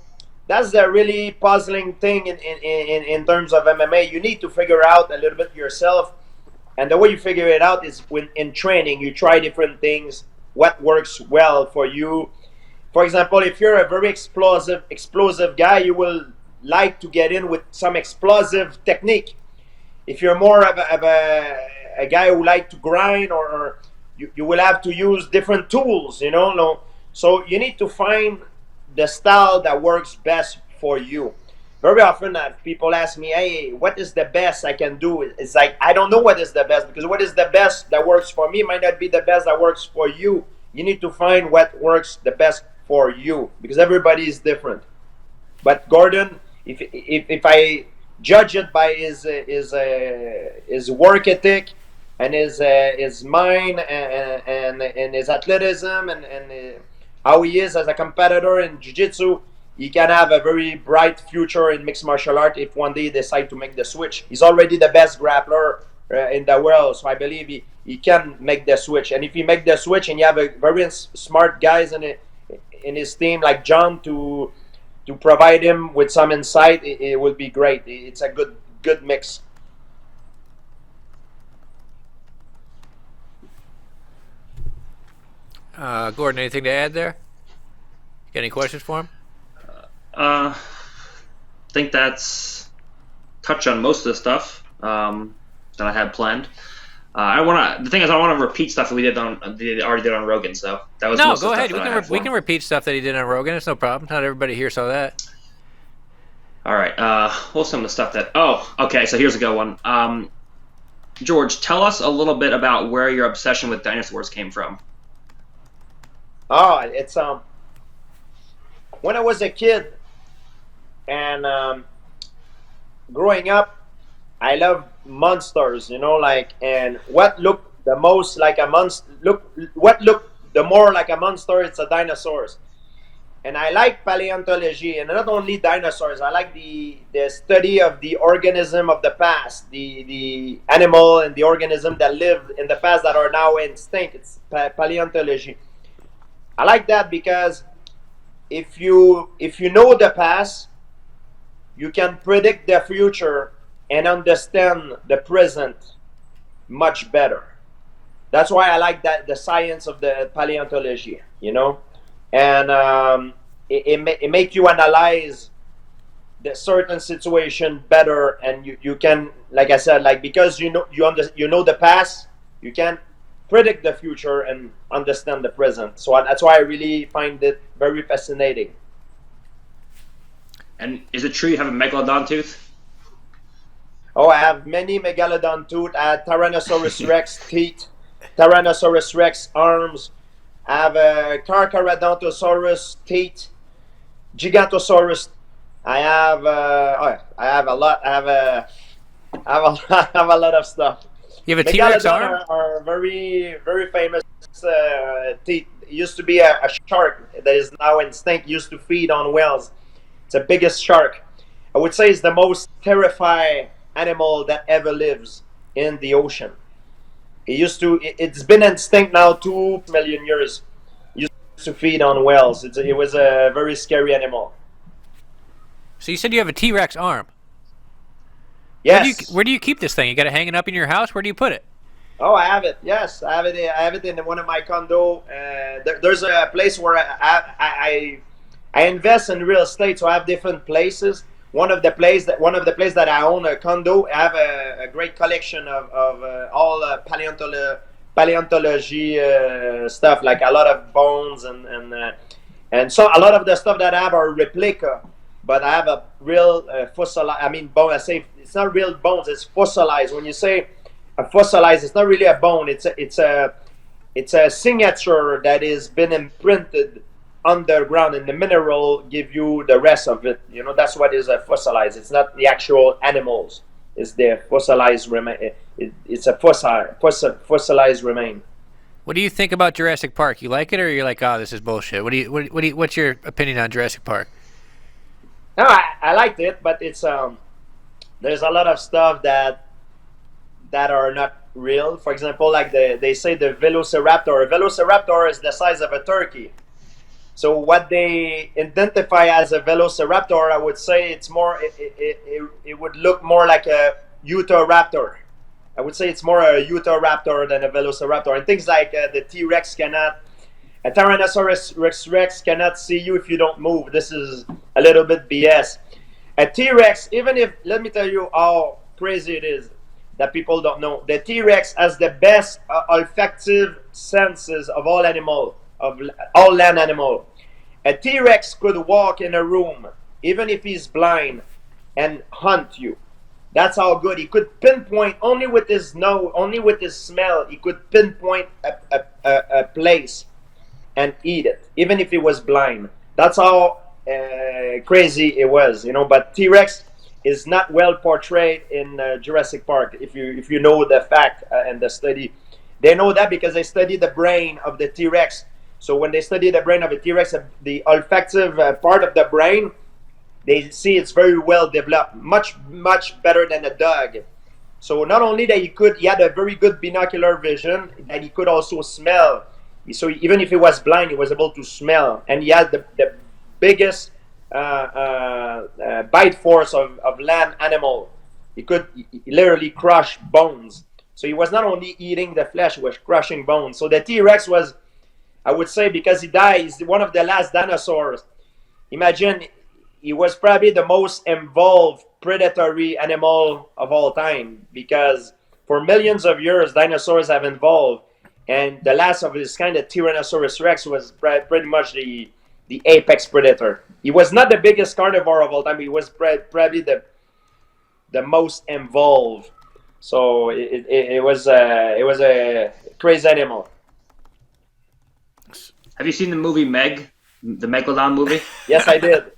that's the really puzzling thing in terms of MMA. You need to figure out a little bit yourself, and the way you figure it out is when in training you try different things. What works well for you? For example, if you're a very explosive guy, you will like to get in with some explosive technique. If you're more of a guy who like to grind, or you will have to use different tools. No. So you need to find the style that works best for you. Very often people ask me, "Hey, what is the best I can do?" It's like, I don't know what is the best, because what is the best that works for me might not be the best that works for you. You need to find what works the best for you, because everybody is different. But Gordon, if I judge it by his work ethic and his mind and his athleticism and how he is as a competitor in jiu-jitsu, he can have a very bright future in mixed martial art if one day he decide to make the switch. He's already the best grappler in the world, so I believe he can make the switch. And if he make the switch, and you have a very smart guys in his team like John to provide him with some insight, it would be great. It's a good mix. Gordon, anything to add there? Got any questions for him? I think that's touch on most of the stuff that I had planned. The thing is, I want to repeat stuff that we already did on Rogan. So that was no. Go ahead. We can repeat stuff that he did on Rogan. It's no problem. Not everybody here saw that. All right. What's some of the stuff that? Oh, okay. So here's a good one. George, tell us a little bit about where your obsession with dinosaurs came from. Oh, it's when I was a kid and growing up, I love monsters, and what looked the most like a monster, what looked the more like a monster, it's a dinosaurs. And I like paleontology, and not only dinosaurs, I like the study of the organism of the past, the animal and the organism that lived in the past that are now extinct. It's paleontology. I like that because if you know the past, you can predict the future and understand the present much better. That's why I like that the science of the paleontology, and it make you analyze the certain situation better, and you can, like I said, because you know the past, you can predict the future and understand the present. So that's why I really find it very fascinating. And is it true you have a megalodon tooth? Oh, I have many megalodon tooth. I have Tyrannosaurus Rex teeth, Tyrannosaurus Rex arms. I have a Carcharodontosaurus teeth, Gigantosaurus. I have a lot. I have a lot of stuff. You have a T-Rex arm? Are very, very famous teeth. It used to be a shark that is now extinct. Used to feed on whales. It's the biggest shark. I would say it's the most terrifying animal that ever lives in the ocean. It's been extinct now 2 million years. It used to feed on whales. It was a very scary animal. So you said you have a T-Rex arm. Yes. Where do you keep this thing? You got it hanging up in your house? Where do you put it? Oh, I have it. Yes, I have it. I have it in one of my condo. There's a place where I invest in real estate, so I have different places. One of the places that I own a condo, I have a great collection of all paleontology stuff, like a lot of bones and so a lot of the stuff that I have are replica. But I have a real bone. I say it's not real bones; it's fossilized. When you say a fossilized, it's not really a bone. It's a signature that has been imprinted underground, and the mineral give you the rest of it. That's what is a fossilized. It's not the actual animals. It's the fossilized remain. It's a fossilized remain. What do you think about Jurassic Park? You like it, or you're like, oh, this is bullshit? What's your opinion on Jurassic Park? No, I liked it, but it's there's a lot of stuff that are not real. For example, like they say the Velociraptor. A Velociraptor is the size of a turkey. So what they identify as a Velociraptor, I would say it's more. It would look more like a Utahraptor. I would say it's more a Utahraptor than a Velociraptor. And things like the T-Rex cannot. A Tyrannosaurus Rex cannot see you if you don't move. This is a little bit BS. A T-Rex, even if, let me tell you how crazy it is that people don't know. The T-Rex has the best olfactive senses of all land animal. A T-Rex could walk in a room, even if he's blind, and hunt you. That's how good. He could pinpoint, only with his nose, only with his smell, he could pinpoint a place and eat it, even if he was blind. That's how crazy it was, But T-Rex is not well portrayed in Jurassic Park. If you know the fact and the study, they know that because they study the brain of the T-Rex. So when they study the brain of a T-Rex, the olfactive part of the brain, they see it's very well developed, much better than a dog. So not only that he had a very good binocular vision, that he could also smell. So even if he was blind, he was able to smell, and he had the biggest bite force of land animal. He could literally crush bones. So he was not only eating the flesh, he was crushing bones. So the T-Rex was, I would say, because he died, he's one of the last dinosaurs. Imagine, he was probably the most involved predatory animal of all time, because for millions of years dinosaurs have evolved, and the last of his kind, the Tyrannosaurus Rex, was pretty much the apex predator. He was not the biggest carnivore of all time, but he was probably the most involved. So it was a crazy animal. Have you seen the movie Meg, the Megalodon movie? Yes, I did.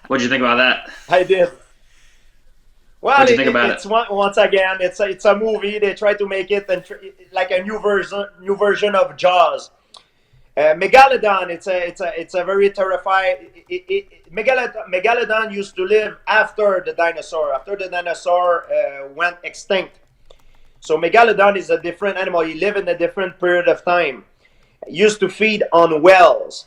What'd you think about that? I did. Well, What'd you think about it? Once again, it's a movie. They try to make it like a new version of Jaws. Megalodon, it's a very terrifying. Megalodon used to live after the dinosaur. After the dinosaur went extinct. So Megalodon is a different animal. He lived in a different period of time. He used to feed on whales.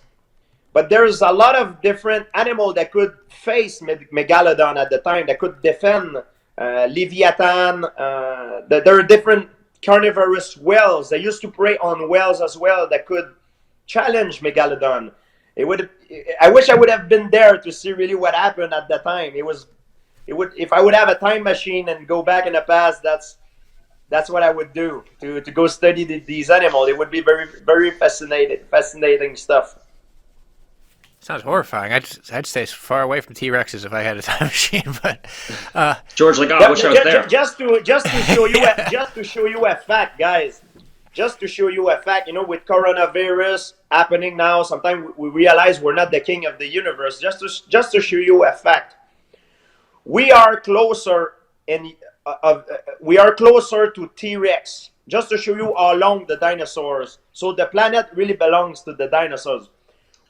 But there's a lot of different animals that could face Megalodon at the time, that could defend Leviathan. There are different carnivorous whales. They used to prey on whales as well that could challenge Megalodon. I wish I would have been there to see really what happened at the time. If I would have a time machine and go back in the past, that's what I would do, to go study these animals. It would be very, very fascinating stuff. Sounds horrifying. I'd stay far away from T-Rexes if I had a time machine. But George, like, I wish I was there. Just to show you, just to show you a fact, guys. Just to show you a fact, with coronavirus happening now, sometimes we realize we're not the king of the universe. Just to show you a fact, we are closer to T-Rex. Just to show you how long the dinosaurs. So the planet really belongs to the dinosaurs.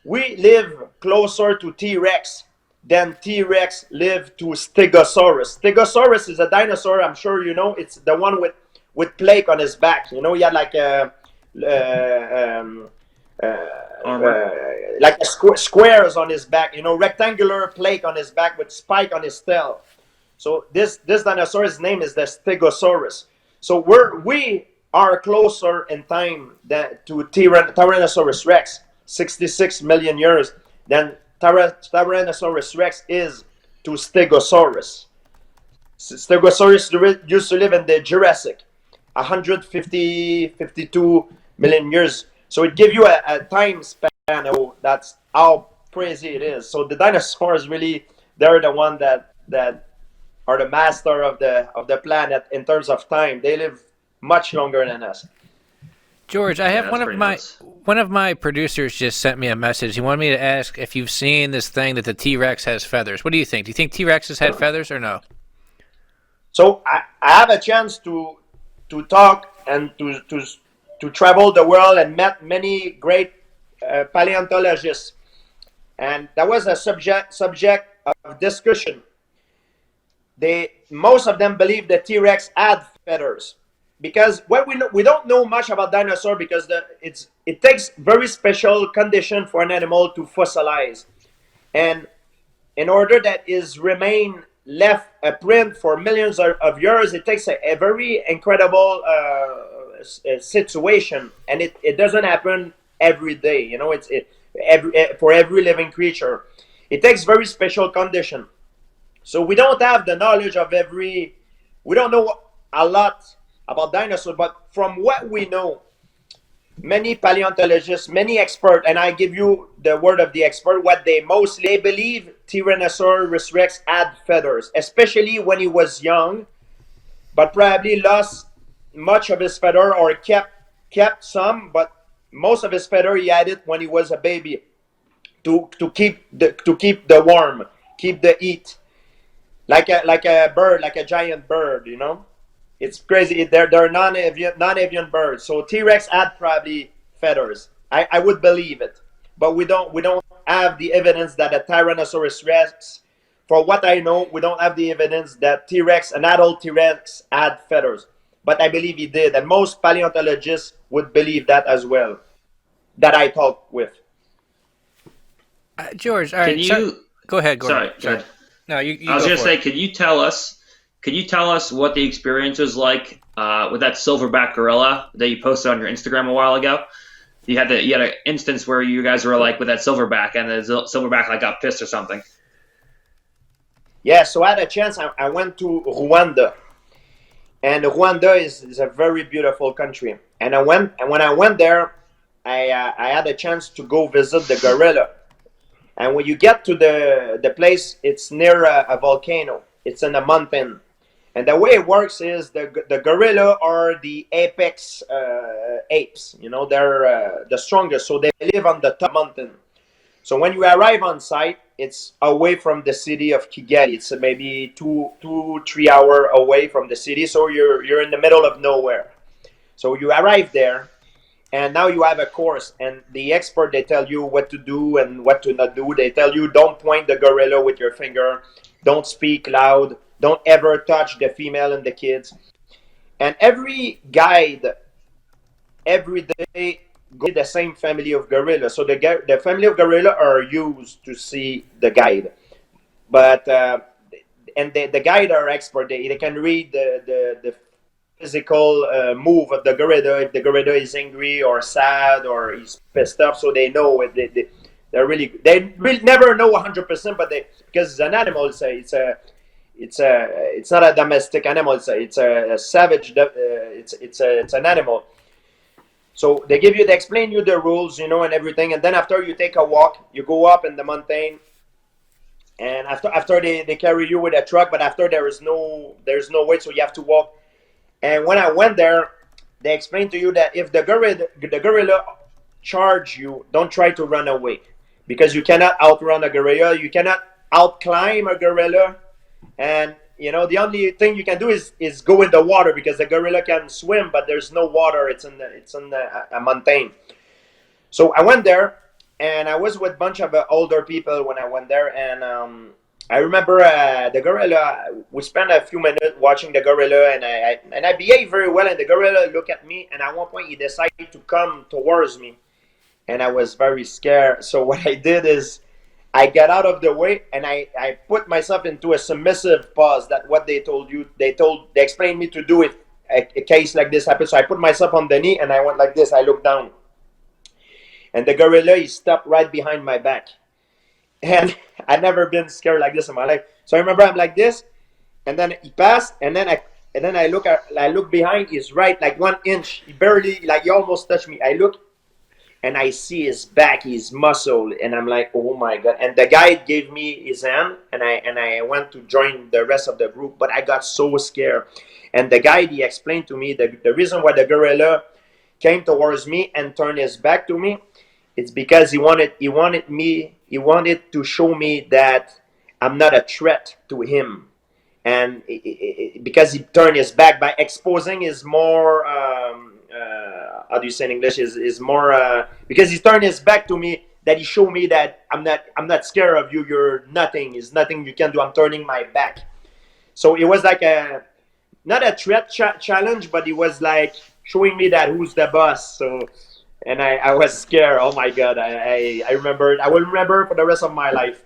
We live closer to T-Rex than T-Rex lived to Stegosaurus. Stegosaurus is a dinosaur, I'm sure you know. It's the one with plaque on his back. He had like a squares on his back. Rectangular plaque on his back with spike on his tail. So this dinosaur's name is the Stegosaurus. So we are closer in time to Tyrannosaurus Rex. 66 million years than Tyrannosaurus Rex is to Stegosaurus. Stegosaurus used to live in the Jurassic, 52 million years. So it gives you a time span. That's how crazy it is. So the dinosaurs really, they're the one that are the master of the planet in terms of time. They live much longer than us. George, I have one of my producers just sent me a message. He wanted me to ask if you've seen this thing that the T-Rex has feathers. What do you think? Do you think T-Rexes had feathers or no? So I have a chance to talk and to travel the world and met many great paleontologists, and that was a subject of discussion. Most of them believe that T-Rex had feathers. Because we don't know much about dinosaur, because it takes very special condition for an animal to fossilize, and in order that is remain left a print for millions of years, it takes a very incredible situation, and it doesn't happen every day. For every living creature, it takes very special condition. So we don't have the knowledge of we don't know a lot about dinosaurs, but from what we know, many paleontologists, many experts, and I give you the word of the expert, what they believe Tyrannosaurus Rex had feathers, especially when he was young, but probably lost much of his feather or kept some, but most of his feather he had it when he was a baby to keep the warm, keep the heat, like a bird, like a giant bird, It's crazy. They're non-avian birds. So T-Rex had probably feathers. I would believe it, but we don't have the evidence that a Tyrannosaurus Rex. For what I know, we don't have the evidence that T-Rex, an adult T-Rex, had feathers. But I believe he did, and most paleontologists would believe that as well. That I talked with. George, all Can right. you? Go ahead, Gordon. Sorry, go ahead. No, you I was go gonna for say, it. could you tell us what the experience was like with that silverback gorilla that you posted on your Instagram a while ago? You had an instance where you guys were like with that silverback, and the silverback like got pissed or something. Yeah, so I had a chance. I went to Rwanda, and Rwanda is a very beautiful country. And when I went there, I had a chance to go visit the gorilla. And when you get to the place, it's near a volcano. It's in a mountain. And the way it works is the gorilla are the apex apes. You know, they're the strongest. So they live on the top mountain. So when you arrive on site, it's away from the city of Kigali. It's maybe 3 hours away from the city. So you're in the middle of nowhere. So you arrive there, and now you have a course, and the expert, they tell you what to do and what to not do. They tell you, don't point the gorilla with your finger, don't speak loud, don't ever touch the female and the kids. And every guide every day go to the same family of gorilla. So the family of gorilla are used to see the guide, but and the guide are expert. They can read the physical move of the gorilla, if the gorilla is angry or sad or he's pissed off, so they know it. They really never know 100%, but they, because it's an animal, it's not a domestic animal. It's a savage. It's an animal. So they explain you the rules, and everything, and then after you take a walk, you go up in the mountain, and after they carry you with a truck, but after there's no way, so you have to walk. And when I went there, they explained to you that if the gorilla charge you, don't try to run away, because you cannot outrun a gorilla, you cannot outclimb a gorilla, and the only thing you can do is go in the water, because the gorilla can swim, but there's no water. It's in a mountain. So I went there, and I was with a bunch of older people when I went there, and I remember the gorilla. We spent a few minutes watching the gorilla, and I behaved very well. And the gorilla looked at me, and at one point he decided to come towards me, and I was very scared. So what I did is I got out of the way, and I put myself into a submissive pose. That what they told you. They explained me to do if a case like this happens. So I put myself on the knee, and I went like this. I looked down, and the gorilla, he stopped right behind my back. And I'd never been scared like this in my life. So I remember I'm like this, and then he passed, and then I look behind. He's right like 1 inch. He barely, like, he almost touched me. I look, and I see his back, his muscle, and I'm like, oh my god. And the guy gave me his hand, and I went to join the rest of the group, but I got so scared. And the guy, he explained to me that the reason why the gorilla came towards me and turned his back to me, it's because he wanted to show me that I'm not a threat to him, and because he turned his back by exposing his more how do you say in English, is more because he turned his back to me, that he showed me that I'm not scared of you. You're nothing. There's nothing you can do. I'm turning my back. So it was like not a threat challenge, but it was like showing me that who's the boss. So. And I was scared. Oh my god! I remember. I will remember for the rest of my life.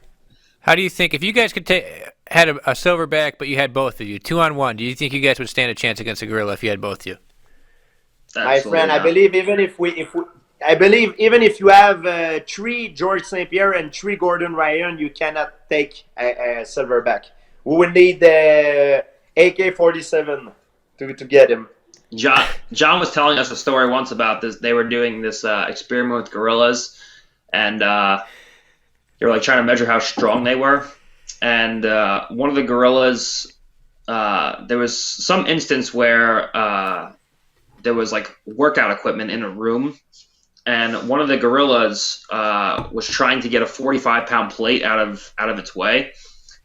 How do you think, if you guys could had a silverback, but you had both of you 2-on-1, do you think you guys would stand a chance against a gorilla if you had both of you? My friend, not. I believe even if you have 3 George St-Pierre and 3 Gordon Ryan, you cannot take a silverback. We will need the AK-47 to get him. John was telling us a story once about this. They were doing this experiment with gorillas, and they were like trying to measure how strong they were. And one of the gorillas, there was some instance where there was like workout equipment in a room, and one of the gorillas was trying to get a 45-pound plate out of its way,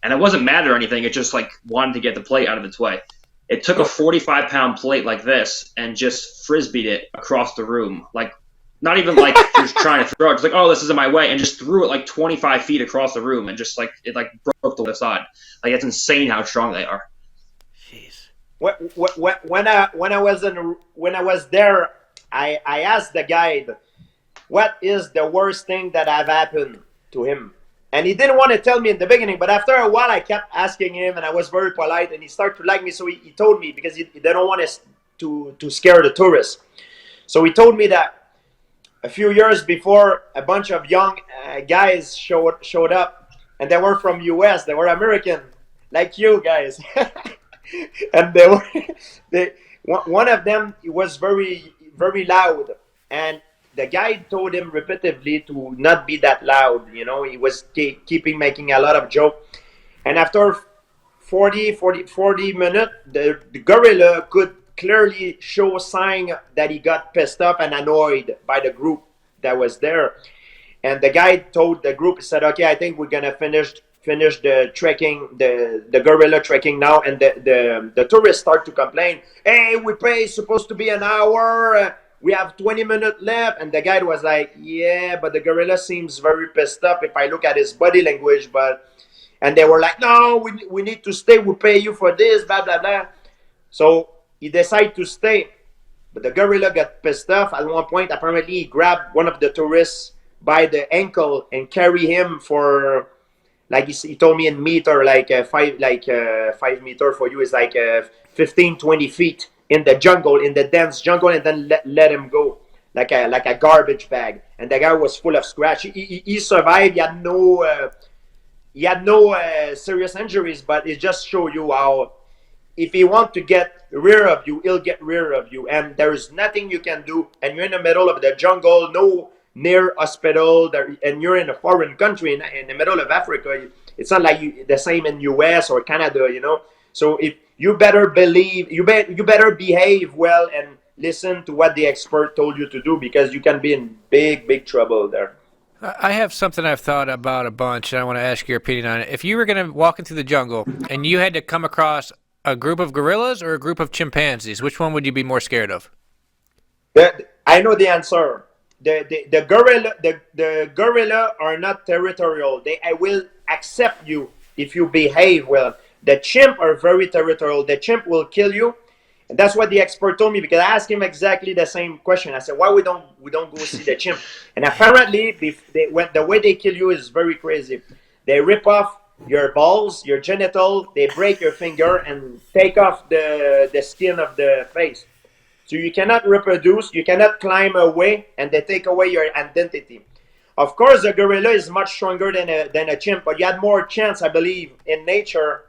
and it wasn't mad or anything. It just like wanted to get the plate out of its way. It took a 45-pound plate like this and just frisbeed it across the room, like not even like just trying to throw it, just like, oh, this is in my way, and just threw it like 25 feet across the room, and just like it like broke the other side. Like it's insane how strong they are. Jeez. When I was there, I asked the guide, what is the worst thing that have happened to him? And he didn't want to tell me in the beginning, but after a while I kept asking him, and I was very polite, and he started to like me, so he told me, because they don't want us to scare the tourists. So he told me that a few years before, a bunch of young guys showed up, and they were from US, they were American, like you guys. And one of them was very, very loud, and the guy told him repeatedly to not be that loud. He was keeping making a lot of joke. And after 40 minutes, the gorilla could clearly show sign that he got pissed off and annoyed by the group that was there. And the guy told the group, he said, okay, I think we're gonna finish the trekking, the gorilla trekking now. And the tourists start to complain, hey, we pay, supposed to be an hour, we have 20 minutes left. And the guy was like, yeah, but the gorilla seems very pissed up if I look at his body language. And they were like, no, we need to stay, we pay you for this, blah blah blah. So he decided to stay, but the gorilla got pissed off. At one point, apparently he grabbed one of the tourists by the ankle and carry him for, like he told me in meter, like 5 meter for you is like 15-20 feet in the jungle, in the dense jungle, and then let him go like a garbage bag. And the guy was full of scratch. He survived. He had no serious injuries, but it just show you how, if he want to get rid of you, he'll get rid of you, and there's nothing you can do. And you're in the middle of the jungle, no near hospital, and you're in a foreign country in the middle of Africa. It's not like the same in US or Canada, So if you better believe, you better behave well and listen to what the expert told you to do, because you can be in big trouble there. I have something I've thought about a bunch, and I want to ask your opinion on it. If you were going to walk into the jungle and you had to come across a group of gorillas or a group of chimpanzees, which one would you be more scared of? I know the answer. The gorilla are not territorial. I will accept you if you behave well. The chimp are very territorial. The chimp will kill you. And that's what the expert told me, because I asked him exactly the same question. I said, why we don't go see the chimp? And apparently, the way they kill you is very crazy. They rip off your balls, your genital, they break your finger and take off the skin of the face. So you cannot reproduce, you cannot climb away, and they take away your identity. Of course, a gorilla is much stronger than a chimp, but you have more chance, I believe, in nature,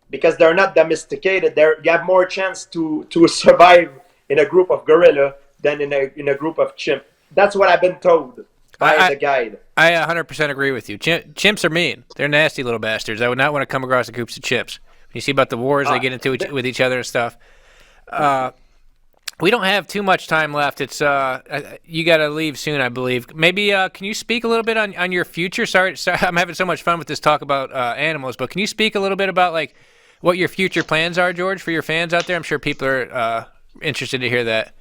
because they're not domesticated. You have more chance to survive in a group of gorilla than in a group of chimp. That's what I've been told by the guide. I 100% agree with you. Chimps are mean. They're nasty little bastards. I would not want to come across groups of chimps. You see about the wars they get into with each other and stuff. We don't have too much time left. It's you got to leave soon, I believe. Maybe can you speak a little bit on your future? Sorry, I'm having so much fun with this talk about animals, but can you speak a little bit about like what your future plans are, George, for your fans out there? I'm sure people are interested to hear that.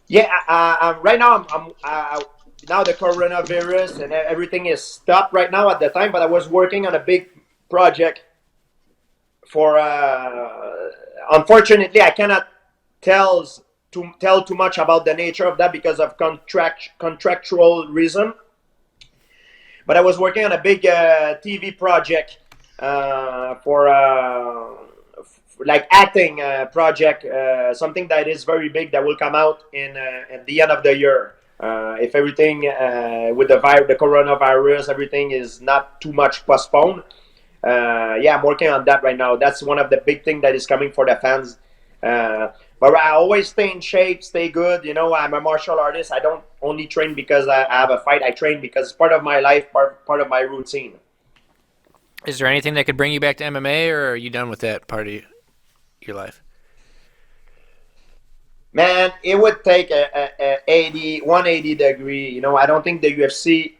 Yeah, right now I'm now the coronavirus and everything is stopped right now at the time, but I was working on a big project for. Unfortunately, I cannot tell too much about the nature of that because of contractual reason. But I was working on a big TV project for like acting project, something that is very big that will come out at the end of the year. If everything with the coronavirus, everything is not too much postponed. Yeah, I'm working on that right now. That's one of the big things that is coming for the fans. But I always stay in shape, stay good. I'm a martial artist. I don't only train because I have a fight. I train because it's part of my life, part of my routine. Is there anything that could bring you back to MMA, or are you done with that part of your life? Man, it would take a 180 degree. I don't think the UFC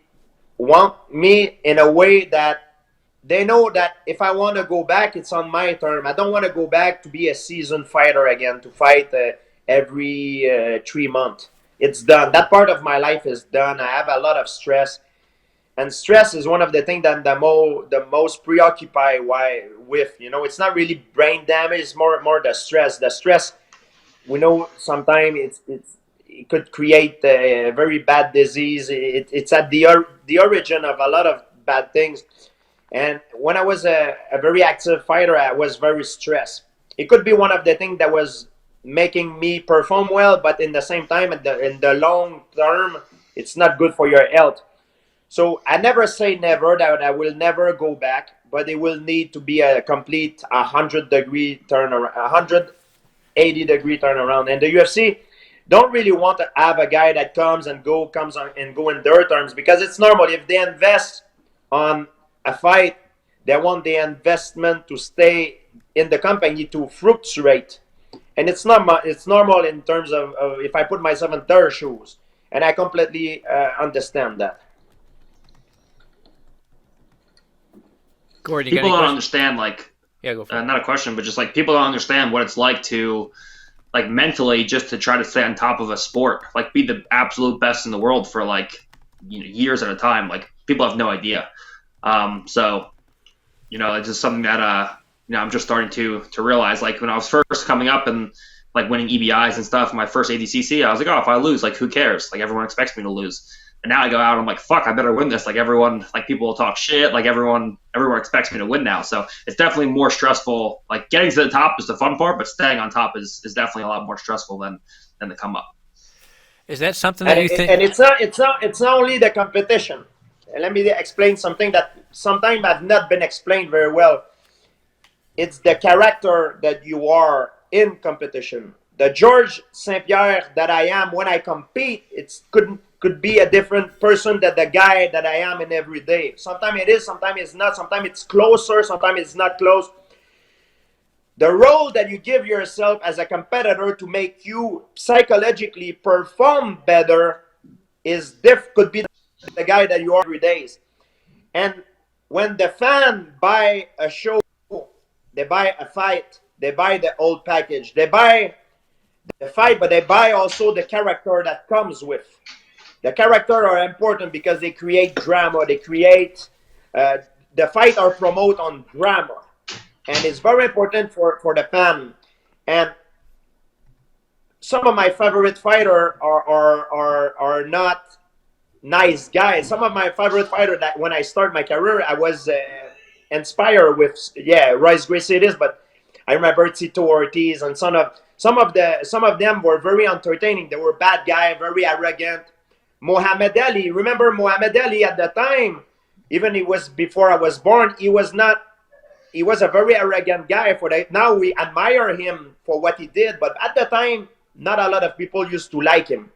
want me in a way that they know that if I want to go back, it's on my term. I don't want to go back to be a seasoned fighter again, to fight every 3 months. It's done. That part of my life is done. I have a lot of stress, and stress is one of the things that the most preoccupied with. It's not really brain damage. It's more the stress. The stress, we know sometimes it could create a very bad disease. It's at the origin of a lot of bad things. And when I was a very active fighter, I was very stressed. It could be one of the things that was making me perform well, but in the same time, in the long term, it's not good for your health. So I never say never that I will never go back, but it will need to be a complete 100-degree turnaround, 180-degree turnaround. And the UFC don't really want to have a guy that comes and go in their terms, because it's normal. If they invest on a fight, they want the investment to stay in the company to fluctuate. And it's normal in terms of if I put myself in their shoes, and I completely understand that. Gordon, you People got don't any understand, like, yeah, go for it. not a question, but just like people don't understand what it's like to, like, mentally just to try to stay on top of a sport, like be the absolute best in the world for like years at a time. Like, people have no idea. So it's just something that I'm just starting to realize. Like, when I was first coming up and like winning EBIs and stuff, my first ADCC, I was like, oh, if I lose, like, who cares? Like, everyone expects me to lose. And now I go out, I'm like, fuck, I better win this. Like, everyone, like, people will talk shit. Like, everyone expects me to win now. So it's definitely more stressful. Like, getting to the top is the fun part, but staying on top is definitely a lot more stressful than the come up. Is that something that you think? And it's not only the competition. And let me explain something that sometimes have not been explained very well. It's the character that you are in competition. The George St-Pierre that I am when I compete, could be a different person than the guy that I am in every day. Sometimes it is, sometimes it's not. Sometimes it's closer, sometimes it's not close. The role that you give yourself as a competitor to make you psychologically perform better could be the guy that you are every day. And when the fan buy a show, they buy a fight, they buy the old package, they buy the fight, but they buy also the character that comes with. The character are important because they create drama. They create the fight or promote on drama, and it's very important for the fan. And some of my favorite fighters are not nice guys. Some of my favorite fighters that when I start my career, I was inspired with Royce Gracie it is, but I remember Tito Ortiz and some of them were very entertaining. They were bad guys, very arrogant. Muhammad Ali, remember Muhammad Ali at the time, even it was before I was born, he was a very arrogant guy. Now we admire him for what he did, but at the time, not a lot of people used to like him.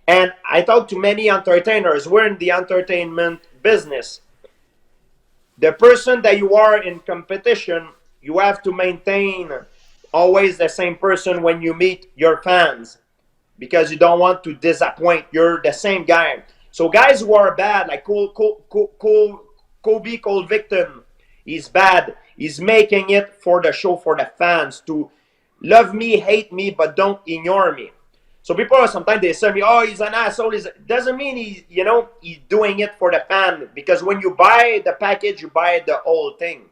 And I talked to many entertainers. We're in the entertainment business. The person that you are in competition, you have to maintain always the same person when you meet your fans, because you don't want to disappoint. You're the same guy. So guys who are bad, like Kobe Covington, he's bad. He's making it for the show, for the fans to love me, hate me, but don't ignore me. So people sometimes they say me, oh, he's an asshole. Doesn't mean he's doing it for the fan, because when you buy the package, you buy the whole thing,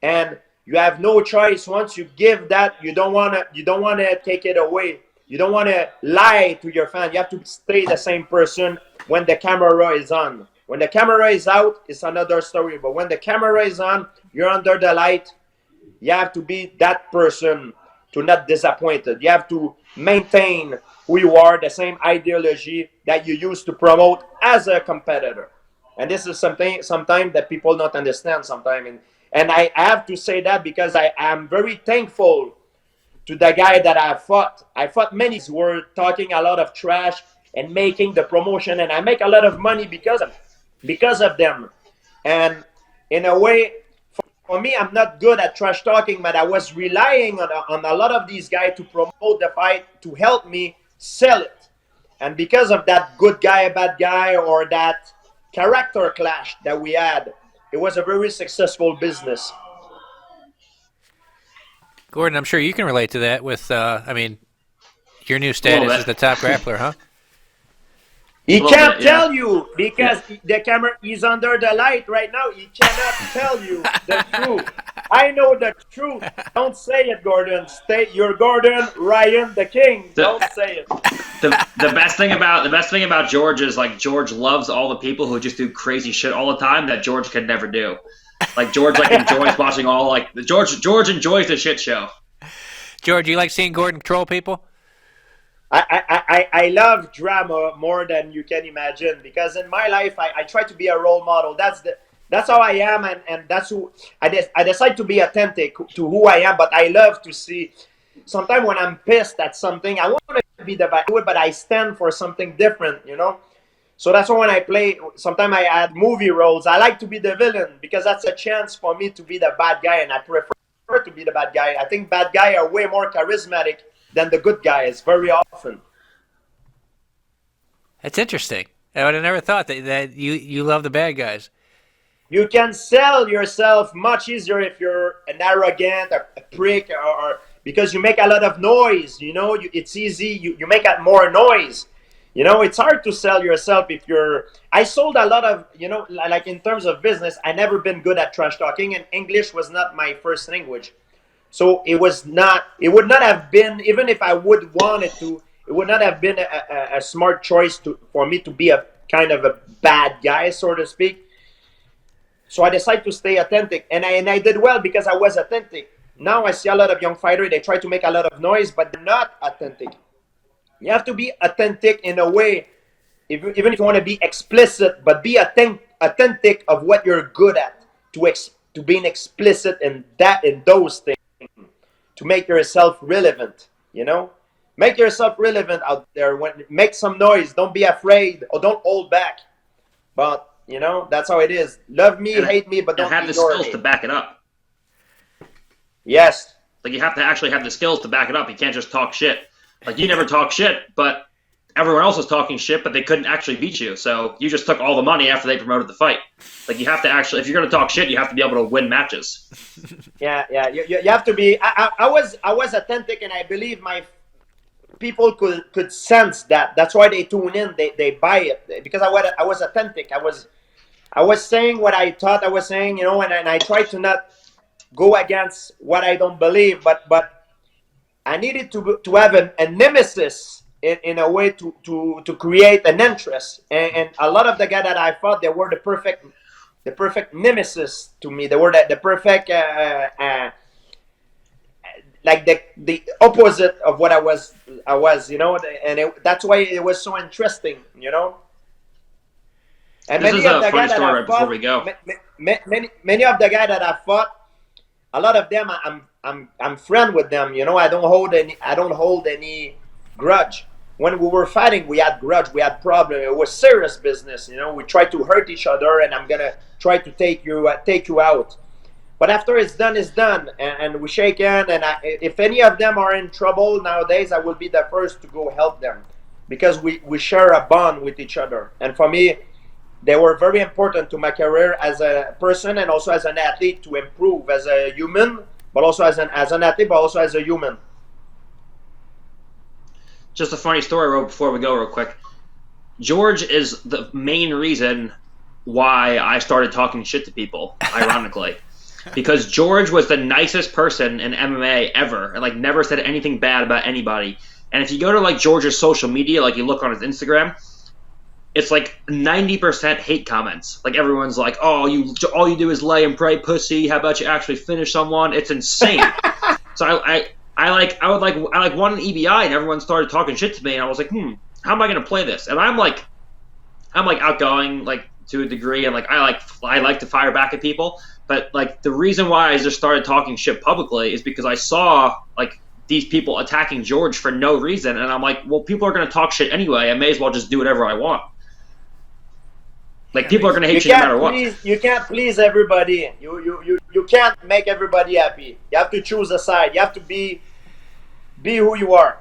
and you have no choice. Once you give that, you don't wanna take it away. You don't want to lie to your fan. You have to stay the same person when the camera is on. When the camera is out, it's another story. But when the camera is on, you're under the light. You have to be that person to not disappointed. You have to maintain who you are, the same ideology that you used to promote as a competitor. And this is something sometimes that people not understand sometimes. And I have to say that because I am very thankful to the guy that I fought. I fought many who were talking a lot of trash and making the promotion, and I make a lot of money because of them. And in a way, for me, I'm not good at trash talking, but I was relying on a lot of these guys to promote the fight, to help me sell it. And because of that good guy, bad guy, or that character clash that we had, it was a very successful business. Gordon, I'm sure you can relate to that with, Your new status is the top grappler, huh? He can't yeah. tell you because the camera is under the light right now. He cannot tell you the truth. I know the truth. Don't say it, Gordon. You're Gordon Ryan the King. Don't say it. The best thing about George is like George loves all the people who just do crazy shit all the time that George could never do. Like George enjoys watching all George enjoys the shit show. George, you like seeing Gordon troll people? I love drama more than you can imagine because in my life I try to be a role model. That's how I am, and that's who I decide to be authentic to who I am. But I love to see. Sometimes when I'm pissed at something, I want to be the bad, but I stand for something different, you know. So that's why when I play, sometimes I add movie roles. I like to be the villain because that's a chance for me to be the bad guy, and I prefer to be the bad guy. I think bad guys are way more charismatic than the good guys very often. That's interesting. I would have never thought that you love the bad guys. You can sell yourself much easier if you're an arrogant, a prick, or because you make a lot of noise. You know, it's easy. You make more noise. You know, it's hard to sell yourself if you're. I sold a lot of, you know, like in terms of business, I never been good at trash talking, and English was not my first language. So it would not have been, even if I would want it to, it would not have been a smart choice for me to be a kind of a bad guy, so to speak. So I decided to stay authentic, and I did well because I was authentic. Now I see a lot of young fighters, they try to make a lot of noise, but they're not authentic. You have to be authentic in a way, even if you want to be explicit, but be authentic of what you're good at, to being explicit in those things. To make yourself relevant, you know? Make yourself relevant out there. Make some noise. Don't be afraid or don't hold back. But, you know, that's how it is. Love me, hate me, but don't have the ignore skills me. to back it up. Yes. Like you have to actually have the skills to back it up. You can't just talk shit. Like you never talk shit, but everyone else was talking shit, but they couldn't actually beat you. So you just took all the money after they promoted the fight. Like you have to actually, if you're going to talk shit, you have to be able to win matches. Yeah. You have to be. I was authentic, and I believe my people could sense that. That's why they tune in. They buy it because I was authentic. I was saying what I thought I was saying, you know, and I tried to not go against what I don't believe, but I needed to have a nemesis in a way to create an interest. And a lot of the guys that I fought, they were the perfect nemesis to me. They were the perfect, like the opposite of what I was, you know, and that's why it was so interesting, you know. And this is a funny story right before we go. Many of the guys that I fought, a lot of them I'm friend with them, you know. I don't hold any grudge. When we were fighting, we had grudge, we had problem. It was serious business, you know. We tried to hurt each other, and I'm gonna try to take you out. But after it's done, and we shake hands. And if any of them are in trouble nowadays, I will be the first to go help them because we share a bond with each other. And for me, they were very important to my career as a person and also as an athlete to improve as a human, but also as an athlete, but also as a human. Just a funny story before we go real quick. George is the main reason why I started talking shit to people, ironically. Because George was the nicest person in MMA ever and like never said anything bad about anybody. And if you go to like George's social media, like you look on his Instagram, it's like 90% hate comments. Like everyone's like, "Oh, all you do is lay and pray, pussy. How about you actually finish someone?" It's insane. So I won an EBI, and everyone started talking shit to me, and I was like, how am I gonna play this? And I'm like outgoing, like to a degree, and like I like to fire back at people. But like the reason why I just started talking shit publicly is because I saw like these people attacking George for no reason, and I'm like, well, people are gonna talk shit anyway. I may as well just do whatever I want. Like people are gonna hate you no matter what. You can't please everybody. You can't make everybody happy. You have to choose a side. You have to be who you are.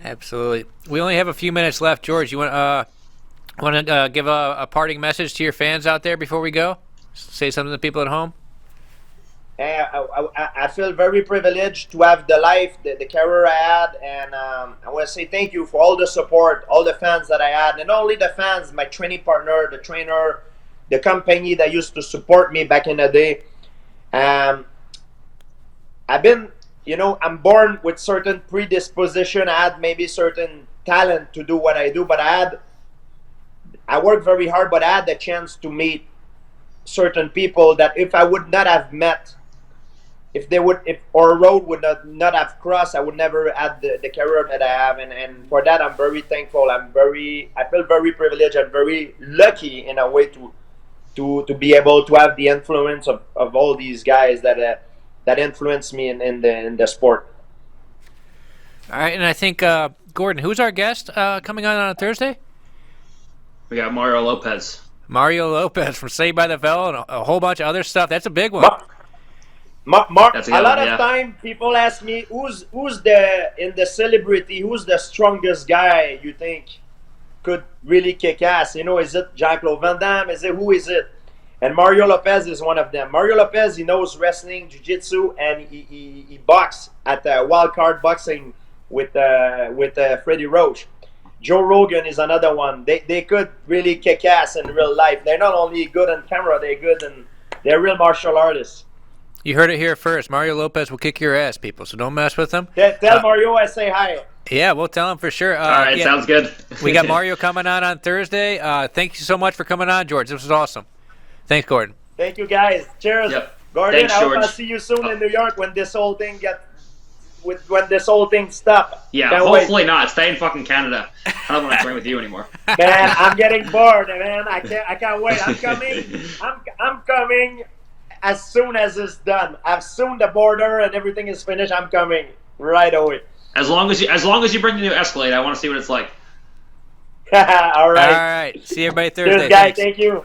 Absolutely. We only have a few minutes left, George. You want to give a parting message to your fans out there before we go? Say something to the people at home. I feel very privileged to have the life, the career I had, and I want to say thank you for all the support, all the fans that I had, and not only the fans, my training partner, the trainer, the company that used to support me back in the day. I've been, I'm born with certain predisposition. I had maybe certain talent to do what I do, but I worked very hard, but I had the chance to meet certain people that if I would not have met, if our road would not have crossed, I would never have the career that I have, and for that I'm very thankful. I feel very privileged and very lucky in a way to be able to have the influence of all these guys that influenced me in the sport. All right, and I think Gordon, who's our guest coming on Thursday? We got Mario Lopez. Mario Lopez from Saved by the Bell and a whole bunch of other stuff. That's a big one. A lot of time people ask me who's in the celebrity, who's the strongest guy you think could really kick ass? Is it Jean-Claude Van Damme? Who is it? And Mario Lopez is one of them. Mario Lopez, he knows wrestling, jiu-jitsu, and he boxed at wild card boxing with Freddie Roach. Joe Rogan is another one. They could really kick ass in real life. They're not only good on camera, they're real martial artists. You heard it here first. Mario Lopez will kick your ass, people, so don't mess with him. Tell Mario I say hi. Yeah, we'll tell him for sure. All right, sounds good. We got Mario coming on Thursday. Thank you so much for coming on, George. This was awesome. Thanks, Gordon. Thank you, guys. Cheers. Yep. Gordon, Thanks, I hope George. I'll see you soon in New York when this whole thing stops. Yeah, Can't hopefully wait. not. Stay in fucking Canada. I don't want to train with you anymore. Man, I'm getting bored, man. I can't wait. I'm coming. I'm coming as soon as it's done. As soon the border and everything is finished, I'm coming right away. As long as you bring the new Escalade, I want to see what it's like. All right. All right. See everybody Thursday. Cheers, guys. Thanks. Thank you.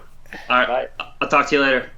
All right. Bye. I'll talk to you later.